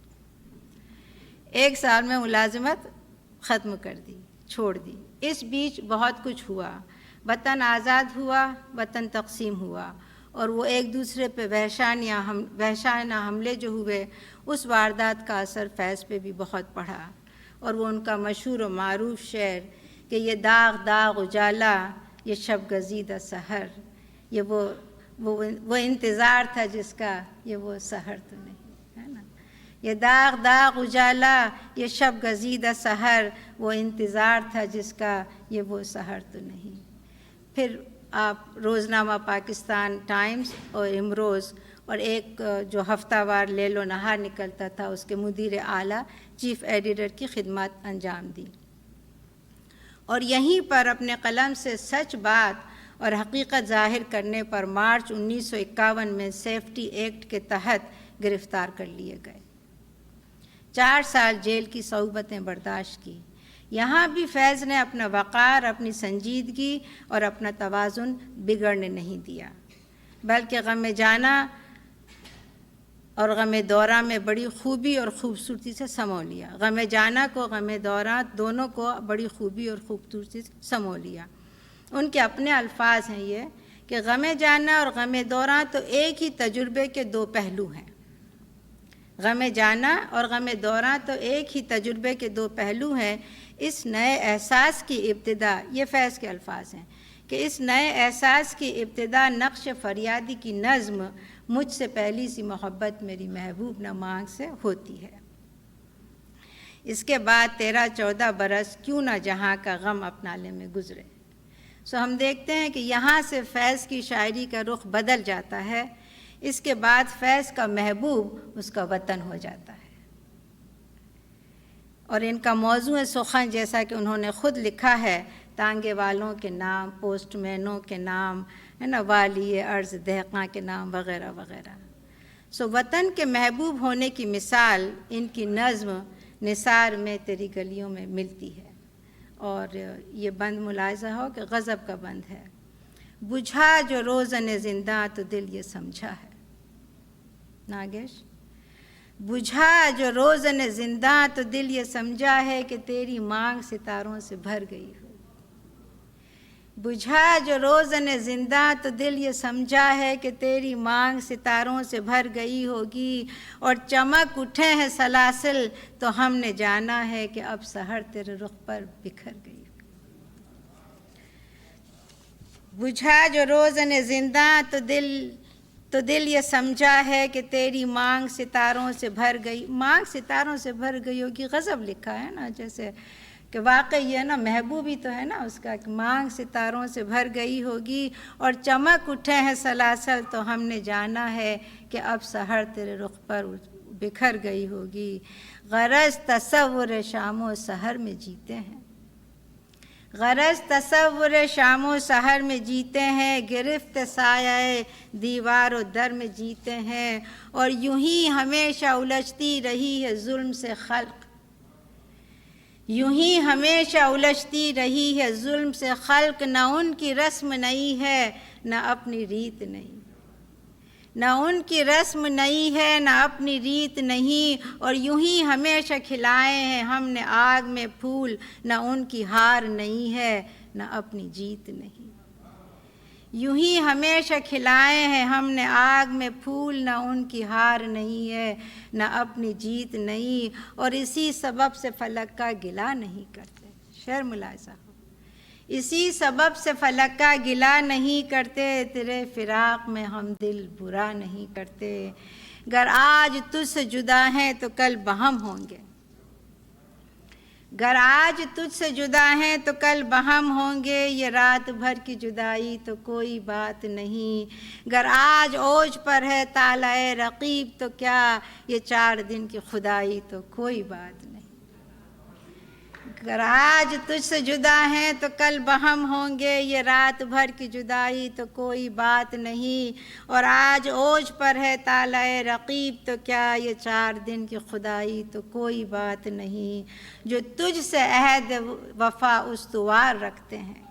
1 سال میں ملازمت ختم کر دی، چھوڑ دی۔ اس بیچ بہت کچھ ہوا، وطن آزاد ہوا، وطن تقسیم ہوا، اور وہ ایک دوسرے پہ وحشانہ حملے جو ہوئے، اس واردات کا اثر فیض پہ بھی بہت پڑا، اور وہ ان کا مشہور و معروف شعر کہ یہ داغ داغ اجالا، یہ شب گزیدہ سحر، یہ وہ انتظار تھا جس کا، یہ وہ سحر تو نہیں ہے نا، یہ داغ داغ اجالا، یہ شب گزیدہ سحر، وہ انتظار تھا جس کا، یہ وہ سحر تو نہیں۔ پھر آپ روزنامہ پاکستان ٹائمز اور امروز اور ایک جو ہفتہ وار لیل و نہار نکلتا تھا اس کے مدیر اعلیٰ چیف ایڈیٹر کی خدمات انجام دی، اور یہیں پر اپنے قلم سے سچ بات اور حقیقت ظاہر کرنے پر مارچ 1951 میں سیفٹی ایکٹ کے تحت گرفتار کر لیے گئے۔ 4 سال جیل کی صعوبتیں برداشت کی۔ یہاں بھی فیض نے اپنا وقار، اپنی سنجیدگی اور اپنا توازن بگڑنے نہیں دیا، بلکہ غم جانا اور غم دورہ میں بڑی خوبی اور خوبصورتی سے سمو لیا۔ غم جانا کو، غم دورہ دونوں کو بڑی خوبی اور خوبصورتی سے سمو لیا۔ ان کے اپنے الفاظ ہیں یہ کہ غم جانا اور غم دورہ تو ایک ہی تجربے کے 2 پہلو ہیں۔ غم جانا اور غم دورہ تو ایک ہی تجربے کے 2 پہلو ہیں۔ اس نئے احساس کی ابتدا، یہ فیض کے الفاظ ہیں کہ اس نئے احساس کی ابتدا نقش فریادی کی نظم مجھ سے پہلی سی محبت میری محبوب نہ مانگ سے ہوتی ہے۔ اس کے بعد 13-14 برس کیوں نہ جہاں کا غم اپنانے میں گزرے۔ ہم دیکھتے ہیں کہ یہاں سے فیض کی شاعری کا رخ بدل جاتا ہے۔ اس کے بعد فیض کا محبوب اس کا وطن ہو جاتا ہے، اور ان کا موضوع سخن جیسا کہ انہوں نے خود لکھا ہے، تانگے والوں کے نام، پوسٹ مینوں کے نام، ہے نا، والی ارض دہقاں کے نام وغیرہ وغیرہ۔ وطن کے محبوب ہونے کی مثال ان کی نظم نثار میں تیری گلیوں میں ملتی ہے، اور یہ بند ملاحظہ ہو کہ غضب کا بند ہے۔ بجھا جو روزن زندہ تو دل یہ سمجھا ہے، ناگیش، بجھا جو روزن زندہ تو دل یہ سمجھا ہے کہ تیری مانگ ستاروں سے بھر گئی ہو۔ بجھا جو روزن زندہ تو دل یہ سمجھا ہے کہ تیری مانگ ستاروں سے بھر گئی ہوگی، اور چمک اٹھے ہیں سلاسل تو ہم نے جانا ہے کہ اب سحر تیرے رخ پر بکھر گئی۔ بجھا جو روزن زندہ تو دل یہ سمجھا ہے کہ تیری مانگ ستاروں سے بھر گئی، مانگ ستاروں سے بھر گئی ہوگی، غضب لکھا ہے نا، جیسے کہ واقعی ہے نا، محبوبی تو ہے نا اس کا، کہ مانگ ستاروں سے بھر گئی ہوگی اور چمک اٹھے ہیں سلاسل تو ہم نے جانا ہے کہ اب سحر تیرے رخ پر بکھر گئی ہوگی۔ غرض تصور شام و سحر میں جیتے ہیں، غرض تصور شام و سحر میں جیتے ہیں، گرفت سایہ دیوار و در میں جیتے ہیں، اور یوں ہی ہمیشہ الجھتی رہی ہے ظلم سے خلق، یوں ہی ہمیشہ الجھتی رہی ہے ظلم سے خلق، نہ ان کی رسم نئی ہے نہ اپنی ریت نہیں، نہ ان کی رسم نئی ہے نہ اپنی ریت نہیں، اور یوں ہی ہمیشہ کھلائے ہیں ہم نے آگ میں پھول، نہ ان کی ہار نہیں ہے نہ اپنی جیت نہیں، یوں ہی ہمیشہ کھلائے ہیں ہم نے آگ میں پھول، نہ ان کی ہار نہیں ہے نہ اپنی جیت نہیں، اور اسی سبب سے فلک کا گلہ نہیں کرتے۔ شعر ملاحظہ ہو، اسی سبب سے فلک کا گلہ نہیں کرتے، تیرے فراق میں ہم دل برا نہیں کرتے، گر آج تجھ سے جدا ہیں تو کل بہم ہوں گے، گر آج تجھ سے جدا ہیں تو کل بہم ہوں گے، یہ رات بھر کی جدائی تو کوئی بات نہیں، گر آج اوج پر ہے طالع رقیب تو کیا، یہ 4 دن کی خدائی تو کوئی بات نہیں، گر آج تجھ سے جدا ہیں تو کل بہم ہوں گے، یہ رات بھر کی جدائی تو کوئی بات نہیں، اور آج اوج پر ہے طالع رقیب تو کیا، یہ 4 دن کی خدائی تو کوئی بات نہیں، جو تجھ سے عہد وفا استوار رکھتے ہیں،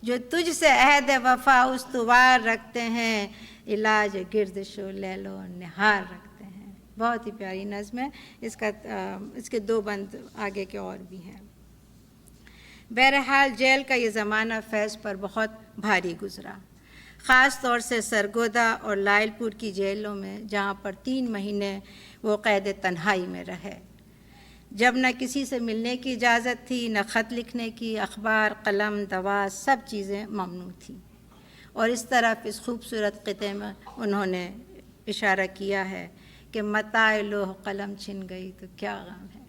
جو تجھ سے عہد وفا استوار رکھتے ہیں، علاج گردش و لیل و نہار رکھتے ہیں۔ بہت ہی پیاری نظم ہے، اس کے 2 بند آگے کے اور بھی ہیں۔ بہرحال جیل کا یہ زمانہ فیض پر بہت بھاری گزرا، خاص طور سے سرگودا اور لائل پور کی جیلوں میں، جہاں پر 3 مہینے وہ قید تنہائی میں رہے، جب نہ کسی سے ملنے کی اجازت تھی، نہ خط لکھنے کی، اخبار، قلم، دوا، سب چیزیں ممنوع تھیں، اور اس طرف اس خوبصورت خطے میں انہوں نے اشارہ کیا ہے کہ متاع لوح قلم چھن گئی تو کیا غم ہے،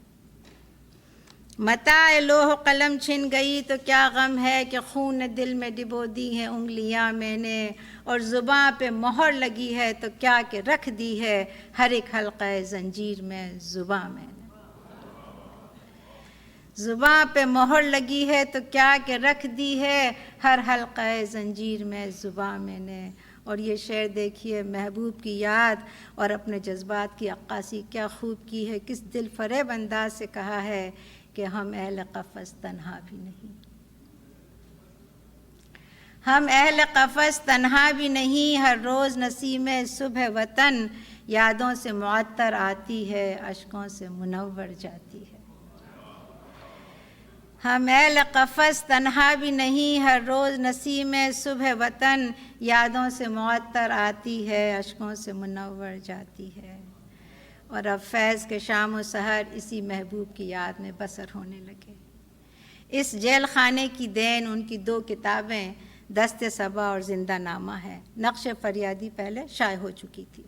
متاع لوح قلم چھن گئی تو کیا غم ہے، کہ خون دل میں ڈبو دی ہیں انگلیاں میں نے، اور زباں پہ مہر لگی ہے تو کیا کہ رکھ دی ہے ہر ایک حلقہ زنجیر میں زباں میں نے، زباں پہ مہر لگی ہے تو کیا کہ رکھ دی ہے ہر حلقہ زنجیر میں زباں میں نے۔ اور یہ شعر دیکھیے، محبوب کی یاد اور اپنے جذبات کی عکاسی کیا خوب کی ہے، کس دل فریب انداز سے کہا ہے کہ ہم اہل قفس تنہا بھی نہیں، ہم اہل قفس تنہا بھی نہیں، ہر روز نسیم صبح وطن یادوں سے معطر آتی ہے، اشکوں سے منور جاتی ہے، ہم اہل قفس تنہا بھی نہیں، ہر روز نسیم صبح وطن یادوں سے معطر آتی ہے، اشکوں سے منور جاتی ہے۔ اور اب فیض کے شام و سحر اسی محبوب کی یاد میں بسر ہونے لگے۔ اس جیل خانے کی دین ان کی 2 کتابیں دست صبا اور زندہ نامہ ہے، نقش فریادی پہلے شائع ہو چکی تھی۔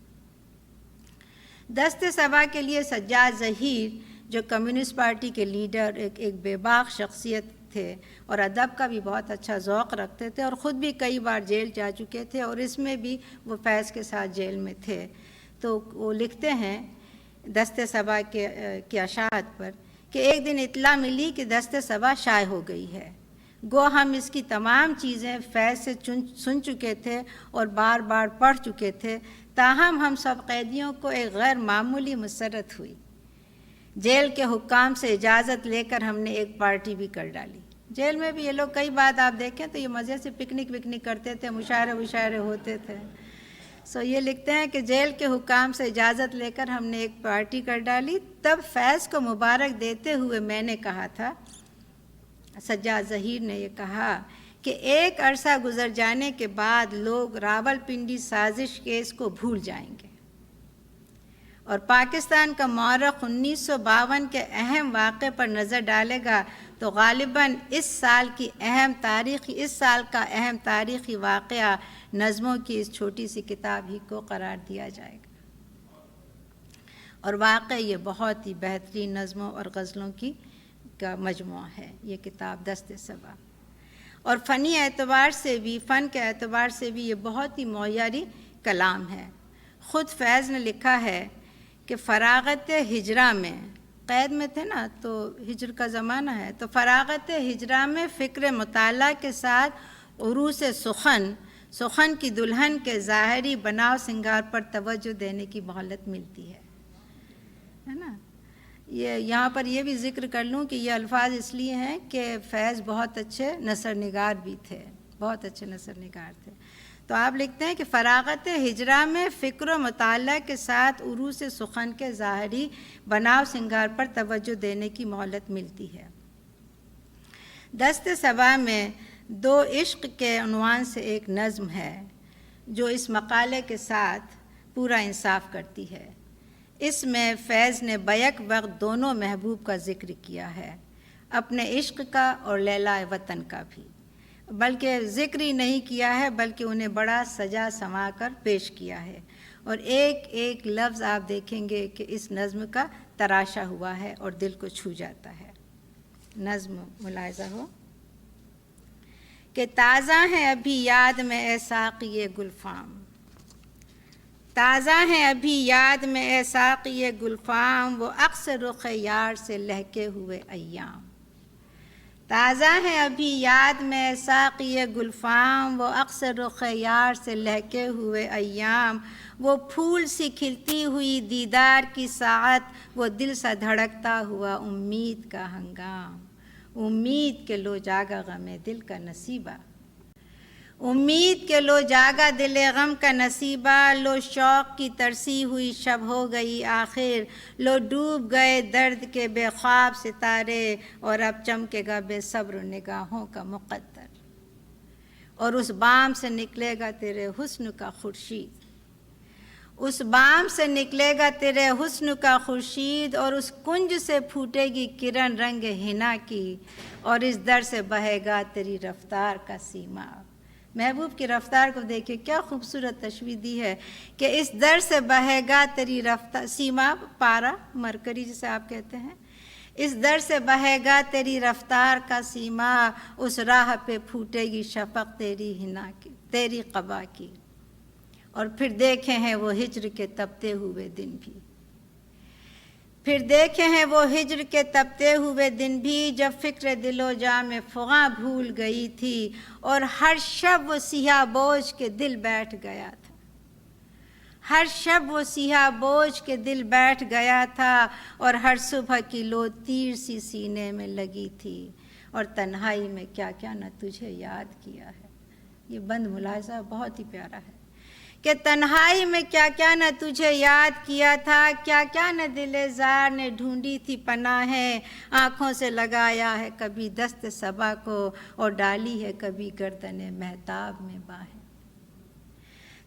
دست صبا کے لیے سجاد ظہیر جو کمیونسٹ پارٹی کے لیڈر ایک بے باک شخصیت تھے اور ادب کا بھی بہت اچھا ذوق رکھتے تھے، اور خود بھی کئی بار جیل جا چکے تھے، اور اس میں بھی وہ فیض کے ساتھ جیل میں تھے، تو وہ لکھتے ہیں دست صبا کے اشاعت پر کہ ایک دن اطلاع ملی کہ دست صبا شائع ہو گئی ہے، گو ہم اس کی تمام چیزیں فیض سے سن چکے تھے اور بار بار پڑھ چکے تھے، تاہم ہم سب قیدیوں کو ایک غیر معمولی مسرت ہوئی، جیل کے حکام سے اجازت لے کر ہم نے ایک پارٹی بھی کر ڈالی۔ جیل میں بھی یہ لوگ کئی بات آپ دیکھیں تو یہ مزے سے پکنک کرتے تھے، مشاعرے ہوتے تھے۔ یہ لکھتے ہیں کہ جیل کے حکام سے اجازت لے کر ہم نے ایک پارٹی کر ڈالی، تب فیض کو مبارک دیتے ہوئے میں نے کہا تھا، سجاد ظہیر نے یہ کہا کہ ایک عرصہ گزر جانے کے بعد لوگ راولپنڈی سازش کیس کو بھول جائیں گے، اور پاکستان کا مورخ 1952 کے اہم واقعے پر نظر ڈالے گا تو غالباً اس سال کا اہم تاریخی واقعہ نظموں کی اس چھوٹی سی کتاب ہی کو قرار دیا جائے گا، اور واقعی یہ بہت ہی بہترین نظموں اور غزلوں کا مجموعہ ہے یہ کتاب دست صبا، اور فنی اعتبار سے بھی، فن کے اعتبار سے بھی یہ بہت ہی معیاری کلام ہے۔ خود فیض نے لکھا ہے کہ فراغت ہجرہ میں، قید میں تھے نا تو ہجر کا زمانہ ہے، تو فراغت ہجرہ میں فکر مطالعہ کے ساتھ عروس سخن کی دلہن کے ظاہری بناؤ سنگار پر توجہ دینے کی مہلت ملتی ہے نا۔ یہاں پر یہ بھی ذکر کر لوں کہ یہ الفاظ اس لیے ہیں کہ فیض بہت اچھے نثر نگار بھی تھے، بہت اچھے نثر نگار تھے، تو آپ لکھتے ہیں کہ فراغت ہجرہ میں فکر و مطالعہ کے ساتھ عروس سخن کے ظاہری بناؤ سنگار پر توجہ دینے کی مہلت ملتی ہے۔ دست صبا میں 2 عشق کے عنوان سے ایک نظم ہے جو اس مقالے کے ساتھ پورا انصاف کرتی ہے۔ اس میں فیض نے بیک وقت دونوں محبوب کا ذکر کیا ہے، اپنے عشق کا اور لیلا وطن کا بھی، بلکہ ذکر ہی نہیں کیا ہے بلکہ انہیں بڑا سجا سما کر پیش کیا ہے، اور ایک ایک لفظ آپ دیکھیں گے کہ اس نظم کا تراشا ہوا ہے اور دل کو چھو جاتا ہے۔ نظم ملاحظہ ہو کہ تازہ ہیں ابھی یاد میں اے ساقی گلفام، تازہ ہیں ابھی یاد میں اے ساقی گلفام، وہ عکس رخ یار سے لہکے ہوئے ایام، تازہ ہیں ابھی یاد میں ساقی گلفام، وہ عکس رخ یار سے لہکے ہوئے ایام، وہ پھول سی کھلتی ہوئی دیدار کی ساعت، وہ دل سا دھڑکتا ہوا امید کا ہنگام، امید کے لو جاگا غم دل کا نصیبہ، امید کے لو جاگا دل غم کا نصیبہ، لو شوق کی ترسی ہوئی شب ہو گئی آخر، لو ڈوب گئے درد کے بے خواب ستارے، اور اب چمکے گا بے صبر نگاہوں کا مقدر، اور اس بام سے نکلے گا تیرے حسن کا خورشید، اس بام سے نکلے گا تیرے حسن کا خورشید، اور اس کنج سے پھوٹے گی کرن رنگ حنا کی، اور اس در سے بہے گا تیری رفتار کا سیما، محبوب کی رفتار کو دیکھیں، کیا خوبصورت تشبیہ دی ہے کہ اس در سے بہے گا تیری رفتار، سیما پارا مرکری جسے آپ کہتے ہیں، اس در سے بہے گا تیری رفتار کا سیما، اس راہ پہ پھوٹے گی شفق تیری حنا کی، تیری قبا کی۔ اور پھر دیکھے ہیں وہ ہجر کے تپتے ہوئے دن بھی، پھر دیکھے ہیں وہ ہجر کے تپتے ہوئے دن بھی، جب فکر دل و جاں میں فغاں بھول گئی تھی، اور ہر شب وہ سیاہ بوجھ کے دل بیٹھ گیا تھا، ہر شب وہ سیاہ بوجھ کے دل بیٹھ گیا تھا، اور ہر صبح کی لو تیر سی سینے میں لگی تھی، اور تنہائی میں کیا کیا نہ تجھے یاد کیا ہے۔ یہ بند ملاحظہ بہت ہی پیارا ہے کہ تنہائی میں کیا کیا نہ تجھے یاد کیا تھا، کیا کیا نہ دل زار نے ڈھونڈی تھی پناہیں، آنکھوں سے لگایا ہے کبھی دست صبا کو، اور ڈالی ہے کبھی گردن مہتاب میں باہیں۔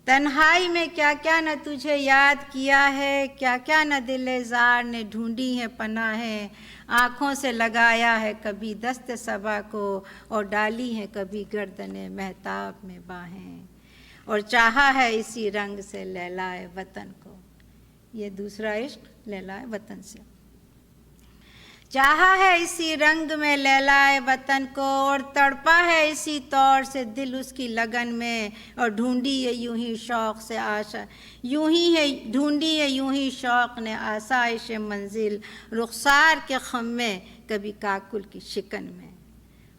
تنہائی میں کیا کیا نہ تجھے یاد کیا ہے، کیا کیا نہ دل زار نے ڈھونڈی ہے پناہیں، آنکھوں سے لگایا ہے کبھی دست صبا کو، اور ڈالی ہے کبھی گردن مہتاب میں باہیں، اور چاہا ہے اسی رنگ سے لیلائے وطن کو۔ یہ دوسرا عشق لیلائے وطن سے، چاہا ہے اسی رنگ میں لیلائے وطن کو، اور تڑپا ہے اسی طور سے دل اس کی لگن میں، اور ڈھونڈی ہے یوں ہی شوق سے آشا، یوں ہی ہے ڈھونڈی ہے یوں ہی شوق نے آسائش منزل، رخسار کے خم میں کبھی کاکل کی شکن میں،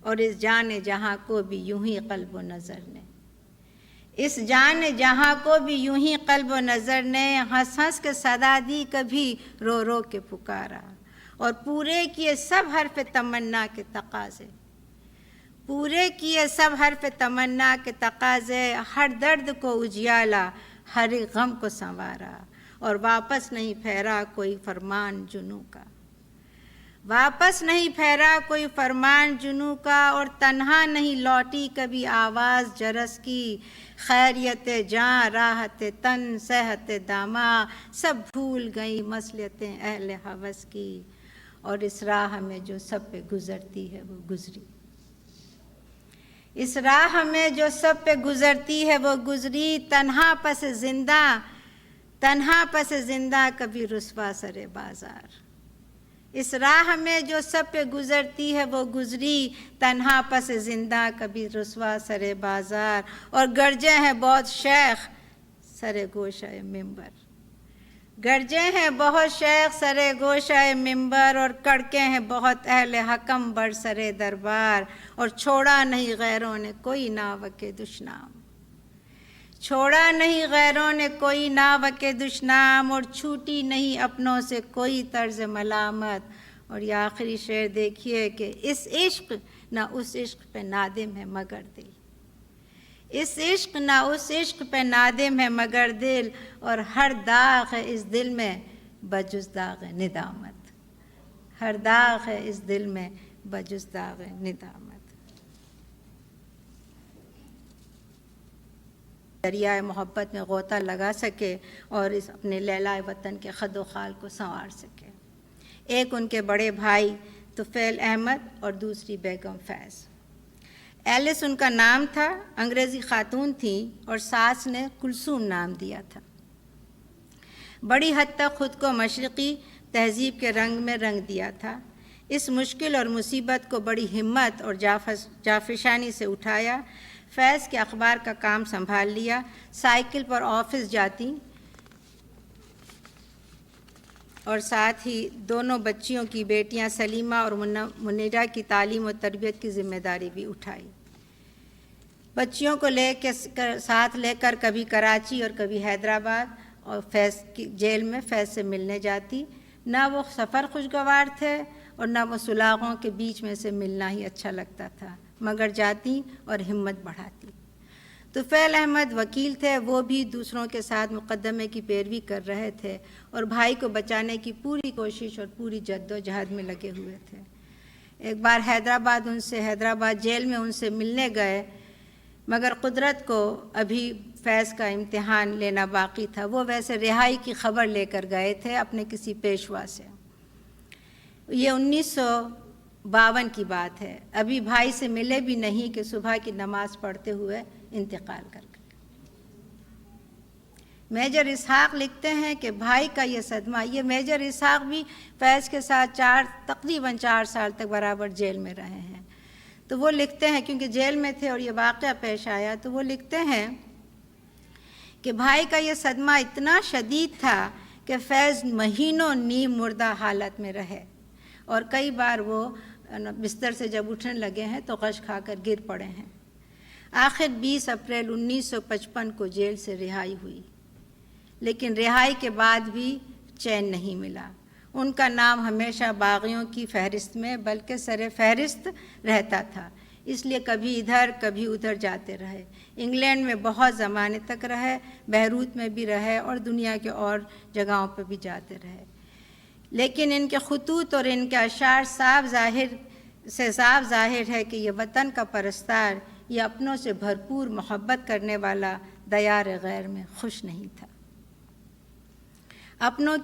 اور اس جان جہاں کو بھی یوں ہی قلب و نظر نے، اس جان جہاں کو بھی یوں ہی قلب و نظر نے، ہنس ہنس کے صدا دی کبھی رو رو کے پکارا، اور پورے کیے سب حرف تمنا کے تقاضے، پورے کیے سب حرف تمنا کے تقاضے، ہر درد کو اجیالا، ہر ایک غم کو سنوارا، اور واپس نہیں پھیرا کوئی فرمان جنوں کا، واپس نہیں پھیرا کوئی فرمان جنوں کا، اور تنہا نہیں لوٹی کبھی آواز جرس کی، خیریت جاں راحت تن صحت داما، سب بھول گئی مصلحتیں اہل ہوس کی، اور اس راہ میں جو سب پہ گزرتی ہے وہ گزری، اس راہ میں جو سب پہ گزرتی ہے وہ گزری، تنہا پس زندہ، تنہا پس زندہ کبھی رسوا سر بازار، اس راہ میں جو سب پہ گزرتی ہے وہ گزری، تنہا پس زندہ کبھی رسوا سر بازار، اور گرجے ہیں بہت شیخ سر گوشہ ممبر، گرجے ہیں بہت شیخ سر گوشہ ممبر، اور کڑکے ہیں بہت اہل حکم بر سر دربار، اور چھوڑا نہیں غیروں نے کوئی ناو کے دشنام، چھوڑا نہیں غیروں نے کوئی ناو کے دشنام، اور چھوٹی نہیں اپنوں سے کوئی طرز ملامت، اور یہ آخری شعر دیکھیے کہ اس عشق نہ اس عشق پہ نادم ہے مگر دل، اس عشق نہ اس عشق پہ نادم ہے مگر دل، اور ہر داغ ہے اس دل میں بجز داغ ندامت، ہر داغ ہے اس دل میں بجز داغ ندامت۔ دریائے محبت میں غوطہ لگا سکے اور اس اپنے لیلائے وطن کے خد و خال کو سنوار سکے۔ ایک ان کے بڑے بھائی طفیل احمد اور دوسری بیگم فیض۔ ایلس ان کا نام تھا، انگریزی خاتون تھیں اور ساس نے کلثوم نام دیا تھا۔ بڑی حد تک خود کو مشرقی تہذیب کے رنگ میں رنگ دیا تھا۔ اس مشکل اور مصیبت کو بڑی ہمت اور جافشانی سے اٹھایا۔ فیض کے اخبار کا کام سنبھال لیا، سائیکل پر آفس جاتی اور ساتھ ہی دونوں بچیوں کی بیٹیاں سلیمہ اور منیرہ کی تعلیم و تربیت کی ذمہ داری بھی اٹھائی۔ بچیوں کو ساتھ لے کر کبھی کراچی اور کبھی حیدرآباد اور فیض کی جیل میں فیض سے ملنے جاتی۔ نہ وہ سفر خوشگوار تھے اور نہ وہ سلاغوں کے بیچ میں سے ملنا ہی اچھا لگتا تھا، مگر جاتی اور ہمت بڑھاتی۔ طفیل احمد وکیل تھے، وہ بھی دوسروں کے ساتھ مقدمے کی پیروی کر رہے تھے اور بھائی کو بچانے کی پوری کوشش اور پوری جد و جہد میں لگے ہوئے تھے۔ ایک بار حیدرآباد جیل میں ان سے ملنے گئے، مگر قدرت کو ابھی فیض کا امتحان لینا باقی تھا۔ وہ ویسے رہائی کی خبر لے کر گئے تھے اپنے کسی پیشوا سے۔ یہ 52 کی بات ہے، ابھی بھائی سے ملے بھی نہیں کہ صبح کی نماز پڑھتے ہوئے انتقال کر گئے۔ میجر اسحاق لکھتے ہیں کہ بھائی کا یہ صدمہ، یہ میجر اسحاق بھی فیض کے ساتھ تقریباً 4 سال تک برابر جیل میں رہے ہیں، تو وہ لکھتے ہیں، کیونکہ جیل میں تھے اور یہ واقعہ پیش آیا، تو وہ لکھتے ہیں کہ بھائی کا یہ صدمہ اتنا شدید تھا کہ فیض مہینوں نیم مردہ حالت میں رہے، اور کئی بار وہ بستر سے جب اٹھنے لگے ہیں تو غش کھا کر گر پڑے ہیں۔ آخر 20 اپریل 1955 کو جیل سے رہائی ہوئی، لیکن رہائی کے بعد بھی چین نہیں ملا۔ ان کا نام ہمیشہ باغیوں کی فہرست میں بلکہ سر فہرست رہتا تھا، اس لیے کبھی ادھر کبھی ادھر جاتے رہے۔ انگلینڈ میں بہت زمانے تک رہے، بیروت میں بھی رہے اور دنیا کے اور جگہوں پہ بھی جاتے رہے، لیکن ان کے خطوط اور ان کے اشعار صاف ظاہر ہے کہ یہ وطن کا پرستار، یہ اپنوں سے بھرپور محبت کرنے والا دیار غیر میں خوش نہیں تھا۔ اپنوں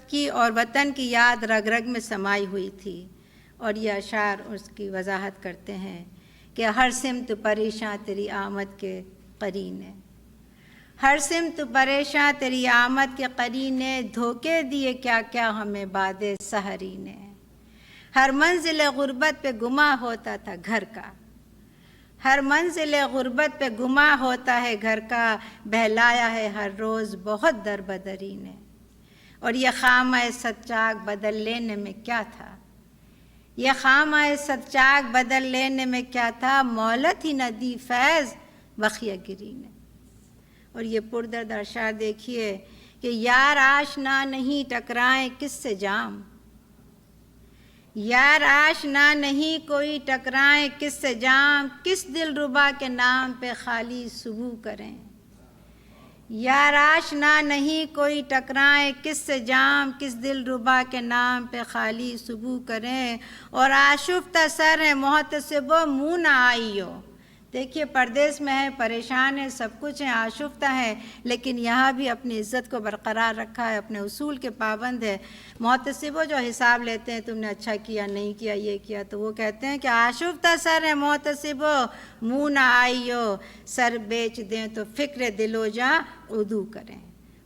کی اور وطن کی یاد رگ رگ میں سمائی ہوئی تھی، اور یہ اشعار اس کی وضاحت کرتے ہیں کہ ہر سمت پریشاں تیری آمد کے قرینے، ہر سمت پریشاں تیری آمد کے قرینے، دھوکے دیے کیا کیا ہمیں باد سحری نے، ہر منزل غربت پہ گماں ہوتا تھا گھر کا، ہر منزل غربت پہ گماں ہوتا ہے گھر کا، بہلایا ہے ہر روز بہت در بدری نے، اور یہ خامہ صد چاک بدل لینے میں کیا تھا، یہ خامہ صد چاک بدل لینے میں کیا تھا، مہلت ہی نہ دی فیض بخیہ گری نے۔ اور یہ پردرد اشعار دیکھیے کہ یار آشنا نہیں ٹکرائیں کس سے جام، یار آشنا نہیں کوئی ٹکرائیں کس سے جام، کس دل ربا کے نام پہ خالی صبح کریں، یار آشنا نہیں کوئی ٹکرائیں کس سے جام، کس دل ربا کے نام پہ خالی صبح کریں، اور آشفتہ سر ہے محتسبو منہ نہ آئیو۔ دیکھیے پردیس میں ہے، پریشان ہے، سب کچھ ہے، آشفتہ ہے، لیکن یہاں بھی اپنی عزت کو برقرار رکھا ہے، اپنے اصول کے پابند ہے۔ محتسبو جو حساب لیتے ہیں تم نے اچھا کیا نہیں کیا یہ کیا، تو وہ کہتے ہیں کہ آشفتہ سر ہے محتسبو منہ نہ آئیو، سر بیچ دیں تو فکر دل و جاں عدو کریں۔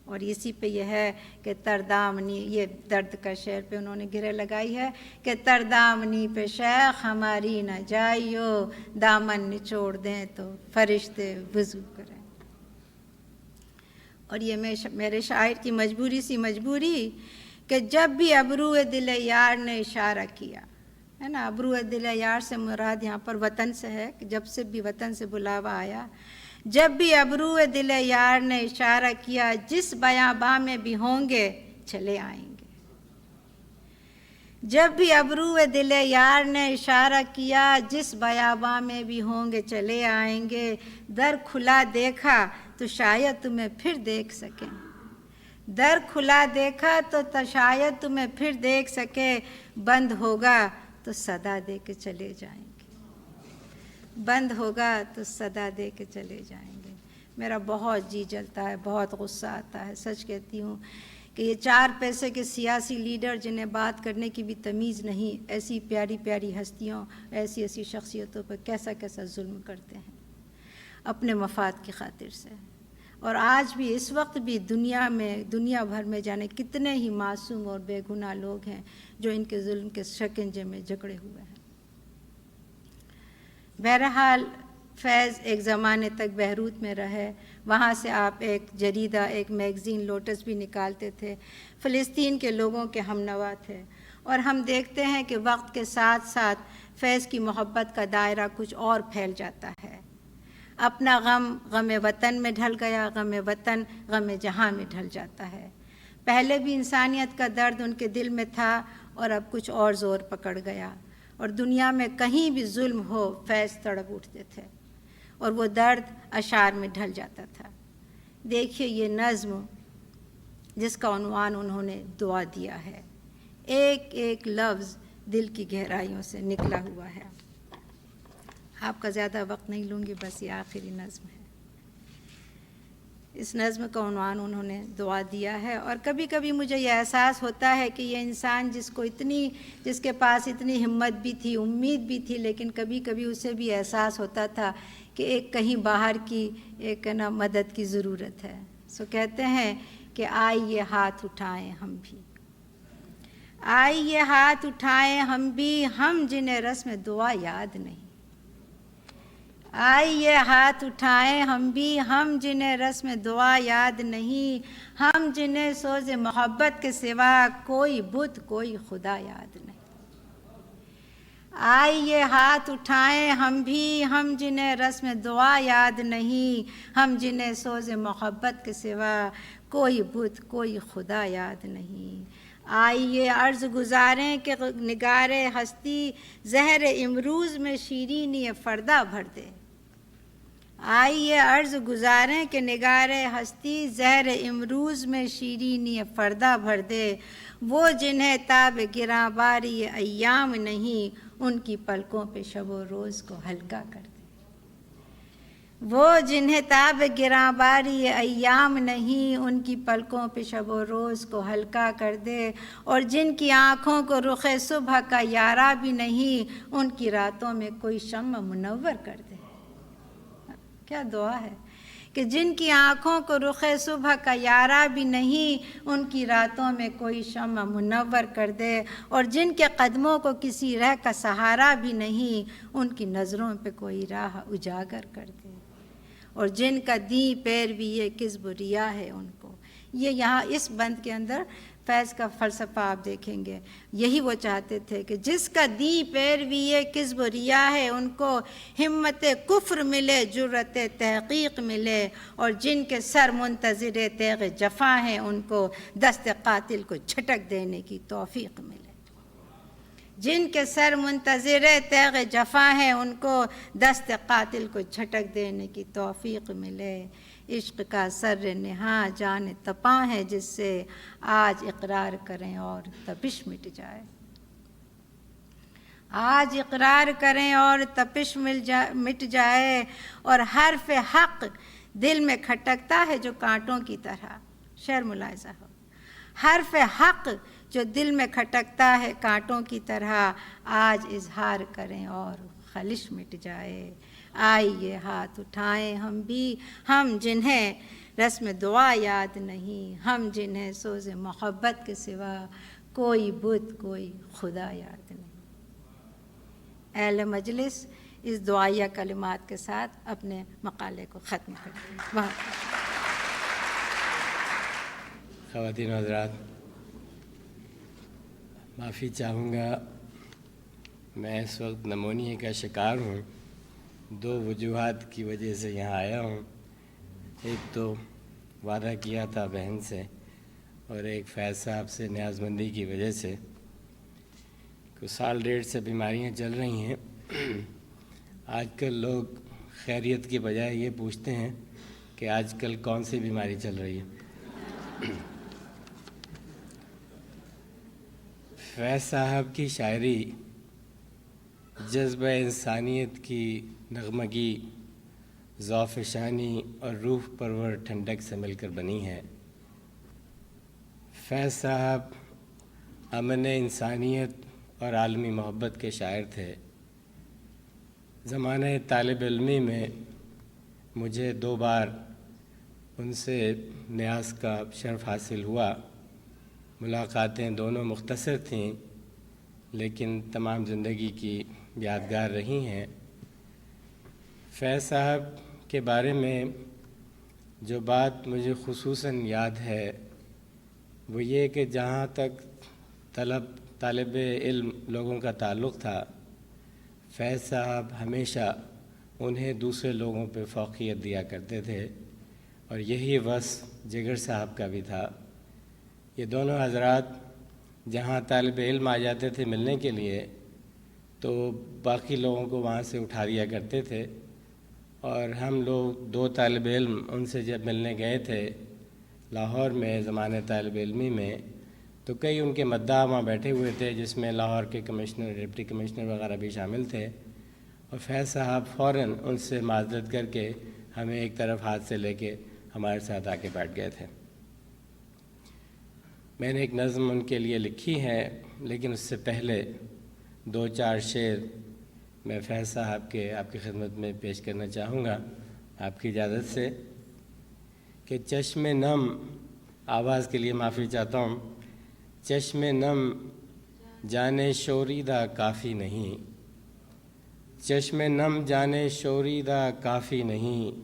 اور اسی پہ یہ ہے کہ تردامنی، یہ درد کا شعر پہ انہوں نے گرہ لگائی ہے کہ تردامنی پہ شیخ ہماری نہ جائیو، دامن نچوڑ دیں تو فرشتے وضو کریں۔ اور یہ میرے شاعر کی مجبوری کہ جب بھی ابرو دل یار نے اشارہ کیا ہے نا، ابرو دل یار سے مراد یہاں پر وطن سے ہے، کہ جب سے بھی وطن سے بلاوا آیا، جب بھی ابرو دل یار نے اشارہ کیا، جس بیاباں میں بھی ہوں گے چلے آئیں گے، جب بھی ابرو دل یار نے اشارہ کیا، جس بیاباں میں بھی ہوں گے چلے آئیں گے، در کھلا دیکھا تو شاید تمہیں پھر دیکھ سکیں، در کھلا دیکھا تو شاید تمہیں پھر دیکھ سکے، بند ہوگا تو صدا دے کے چلے جائیں گے، بند ہوگا تو صدا دے کے چلے جائیں گے۔ میرا بہت جی جلتا ہے، بہت غصہ آتا ہے، سچ کہتی ہوں کہ یہ 4 پیسے کے سیاسی لیڈر جنہیں بات کرنے کی بھی تمیز نہیں، ایسی پیاری پیاری ہستیوں، ایسی شخصیتوں پر کیسا ظلم کرتے ہیں اپنے مفاد کی خاطر سے۔ اور آج بھی اس وقت بھی دنیا بھر میں جانے کتنے ہی معصوم اور بے گناہ لوگ ہیں جو ان کے ظلم کے شکنجے میں جکڑے ہوئے ہیں۔ بہرحال فیض ایک زمانے تک بیروت میں رہے، وہاں سے آپ ایک جریدہ، ایک میگزین لوٹس بھی نکالتے تھے، فلسطین کے لوگوں کے ہمنوا تھے، اور ہم دیکھتے ہیں کہ وقت کے ساتھ ساتھ فیض کی محبت کا دائرہ کچھ اور پھیل جاتا ہے۔ اپنا غم وطن میں ڈھل گیا، غم وطن غم جہاں میں ڈھل جاتا ہے۔ پہلے بھی انسانیت کا درد ان کے دل میں تھا، اور اب کچھ اور زور پکڑ گیا، اور دنیا میں کہیں بھی ظلم ہو فیض تڑپ اٹھتے تھے، اور وہ درد اشعار میں ڈھل جاتا تھا۔ دیکھیے یہ نظم جس کا عنوان انہوں نے دعا دیا ہے، ایک ایک لفظ دل کی گہرائیوں سے نکلا ہوا ہے۔ آپ کا زیادہ وقت نہیں لوں گی، بس یہ آخری نظم ہے۔ اس نظم کا عنوان انہوں نے دعا دیا ہے. اور کبھی کبھی مجھے یہ احساس ہوتا ہے کہ یہ انسان جس کے پاس اتنی ہمت بھی تھی، امید بھی تھی، لیکن کبھی کبھی اسے بھی احساس ہوتا تھا کہ ایک کہیں باہر کی ایک مدد کی ضرورت ہے. سو کہتے ہیں کہ آئیے ہاتھ اٹھائیں ہم بھی، آئیے ہاتھ اٹھائیں ہم بھی، ہم جنہیں رسم دعا یاد نہیں. آئیے ہاتھ اٹھائیں ہم بھی، ہم جنہیں رسم دعا یاد نہیں، ہم جنہیں سوز محبت کے سوا کوئی بت کوئی خدا یاد نہیں. آئیے ہاتھ اٹھائیں ہم بھی، ہم جنہیں رسم دعا یاد نہیں، ہم جنہیں سوز محبت کے سوا کوئی بت کوئی خدا یاد نہیں. آئیے عرض گزاریں کہ نگار ہستی زہر امروز میں شیرینی فردا بھر دے. آئیے عرض گزاریں کہ نگار ہستی زہر امروز میں شیرینی فردا بھر دے. وہ جنہیں تاب گراں باری ایام نہیں، ان کی پلکوں پہ شب و روز کو ہلکا کر دے. وہ جنہیں تاب گراں باری ایام نہیں، ان کی پلکوں پہ شب و روز کو ہلکا کر دے. اور جن کی آنکھوں کو رخ صبح کا یارا بھی نہیں، ان کی راتوں میں کوئی شمع منور کر دے. کیا دعا ہے کہ جن کی آنکھوں کو رخ صبح کا یارا بھی نہیں، ان کی راتوں میں کوئی شمع منور کر دے. اور جن کے قدموں کو کسی رہ کا سہارا بھی نہیں، ان کی نظروں پہ کوئی راہ اجاگر کر دے. اور جن کا دین پیروی یہ کذب و ریا ہے ان کو. یہ یہاں اس بند کے اندر فیض کا فلسفہ آپ دیکھیں گے. یہی وہ چاہتے تھے کہ جس کا دین پیروی یہ کذب و ریا ہے ان کو ہمت کفر ملے، جرت تحقیق ملے. اور جن کے سر منتظر تیغ جفا ہیں ان کو دست قاتل کو جھٹک دینے کی توفیق ملے. جن کے سر منتظر تیغ جفا ہیں ان کو دست قاتل کو جھٹک دینے کی توفیق ملے. عشق کا سر نہاں جان تپاں ہے جس سے آج اقرار کریں اور تپش مٹ جائے. آج اقرار کریں اور تپش مٹ جائے. اور حرف حق دل میں کھٹکتا ہے جو کانٹوں کی طرح. شعر ملاحظہ ہو. حرف حق جو دل میں کھٹکتا ہے کانٹوں کی طرح، آج اظہار کریں اور خلش مٹ جائے. آئیے ہاتھ اٹھائیں ہم بھی، ہم جنہیں رسم دعا یاد نہیں، ہم جنہیں سوز محبت کے سوا کوئی بت کوئی خدا یاد نہیں. اہل مجلس اس دعائیہ کلمات کے ساتھ اپنے مقالے کو ختم کرتے ہیں. خواتین و حضرات، معافی چاہوں گا، میں اس وقت نمونیا کا شکار ہوں. 2 وجوہات کی وجہ سے یہاں آیا ہوں. ایک تو وعدہ کیا تھا بہن سے، اور ایک فیض صاحب سے نیاز مندی کی وجہ سے. کچھ سال ڈیڑھ سے بیماریاں چل رہی ہیں. آج کل لوگ خیریت کی بجائے یہ پوچھتے ہیں کہ آج کل کون سی بیماری چل رہی ہے. فیض صاحب کی شاعری جذبہ انسانیت کی نغمگی، ذوف شانی اور روح پرور ٹھنڈک سے مل کر بنی ہے. فیض صاحب امن انسانیت اور عالمی محبت کے شاعر تھے. زمانہ طالب علمی میں مجھے 2 بار ان سے نیاز کا شرف حاصل ہوا. ملاقاتیں دونوں مختصر تھیں لیکن تمام زندگی کی یادگار رہی ہیں. فیض صاحب کے بارے میں جو بات مجھے خصوصاً یاد ہے وہ یہ کہ جہاں تک طالب علم لوگوں کا تعلق تھا، فیض صاحب ہمیشہ انہیں دوسرے لوگوں پہ فوقیت دیا کرتے تھے، اور یہی وصف جگر صاحب کا بھی تھا. یہ دونوں حضرات جہاں طالب علم آ جاتے تھے ملنے کے لیے تو باقی لوگوں کو وہاں سے اٹھا دیا کرتے تھے. اور ہم لوگ 2 طالب علم ان سے جب ملنے گئے تھے لاہور میں زمانہ طالب علمی میں، تو کئی ان کے مداح وہاں بیٹھے ہوئے تھے جس میں لاہور کے کمشنر، ڈپٹی کمشنر وغیرہ بھی شامل تھے. اور فیض صاحب فوراً ان سے معذرت کر کے ہمیں ایک طرف ہاتھ سے لے کے ہمارے ساتھ آ کے بیٹھ گئے تھے۔ میں نے ایک نظم ان کے لیے لکھی ہے، لیکن اس سے پہلے 2-4 شعر میں فیض صاحب کے آپ کی خدمت میں پیش کرنا چاہوں گا آپ کی اجازت سے، کہ چشم نم، آواز کے لیے معافی چاہتا ہوں، چشم نم جانے شوریدہ کافی نہیں، چشم نم جانے شوریدہ کافی نہیں،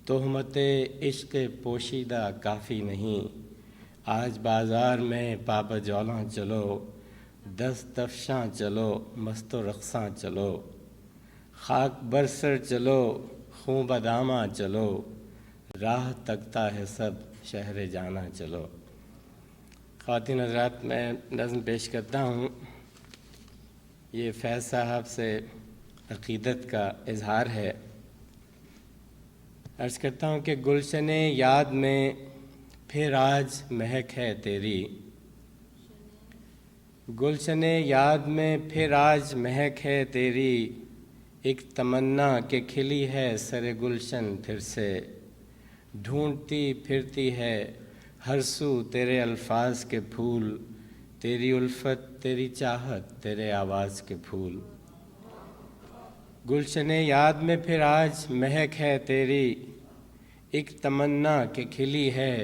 تہمت عشق پوشیدہ کافی نہیں، آج بازار میں پابا جولاں چلو، دست افشاں چلو، مست و رقصاں چلو، خاک برسر چلو، خوں بداماں چلو، راہ تکتا ہے سب شہر جانا چلو۔ خواتین حضرات، میں نظم پیش کرتا ہوں، یہ فیض صاحب سے عقیدت کا اظہار ہے۔ عرض کرتا ہوں کہ گلشن یاد میں پھر آج مہک ہے تیری، گلشن یاد میں پھر آج مہک ہے تیری، ایک تمنا کہ کھلی ہے سر گلشن پھر سے، ڈھونڈتی پھرتی ہے ہر سو تیرے الفاظ کے پھول، تیری الفت، تیری چاہت، تیرے آواز کے پھول۔ گلشن یاد میں پھر آج مہک ہے تیری، ایک تمنا کہ کھلی ہے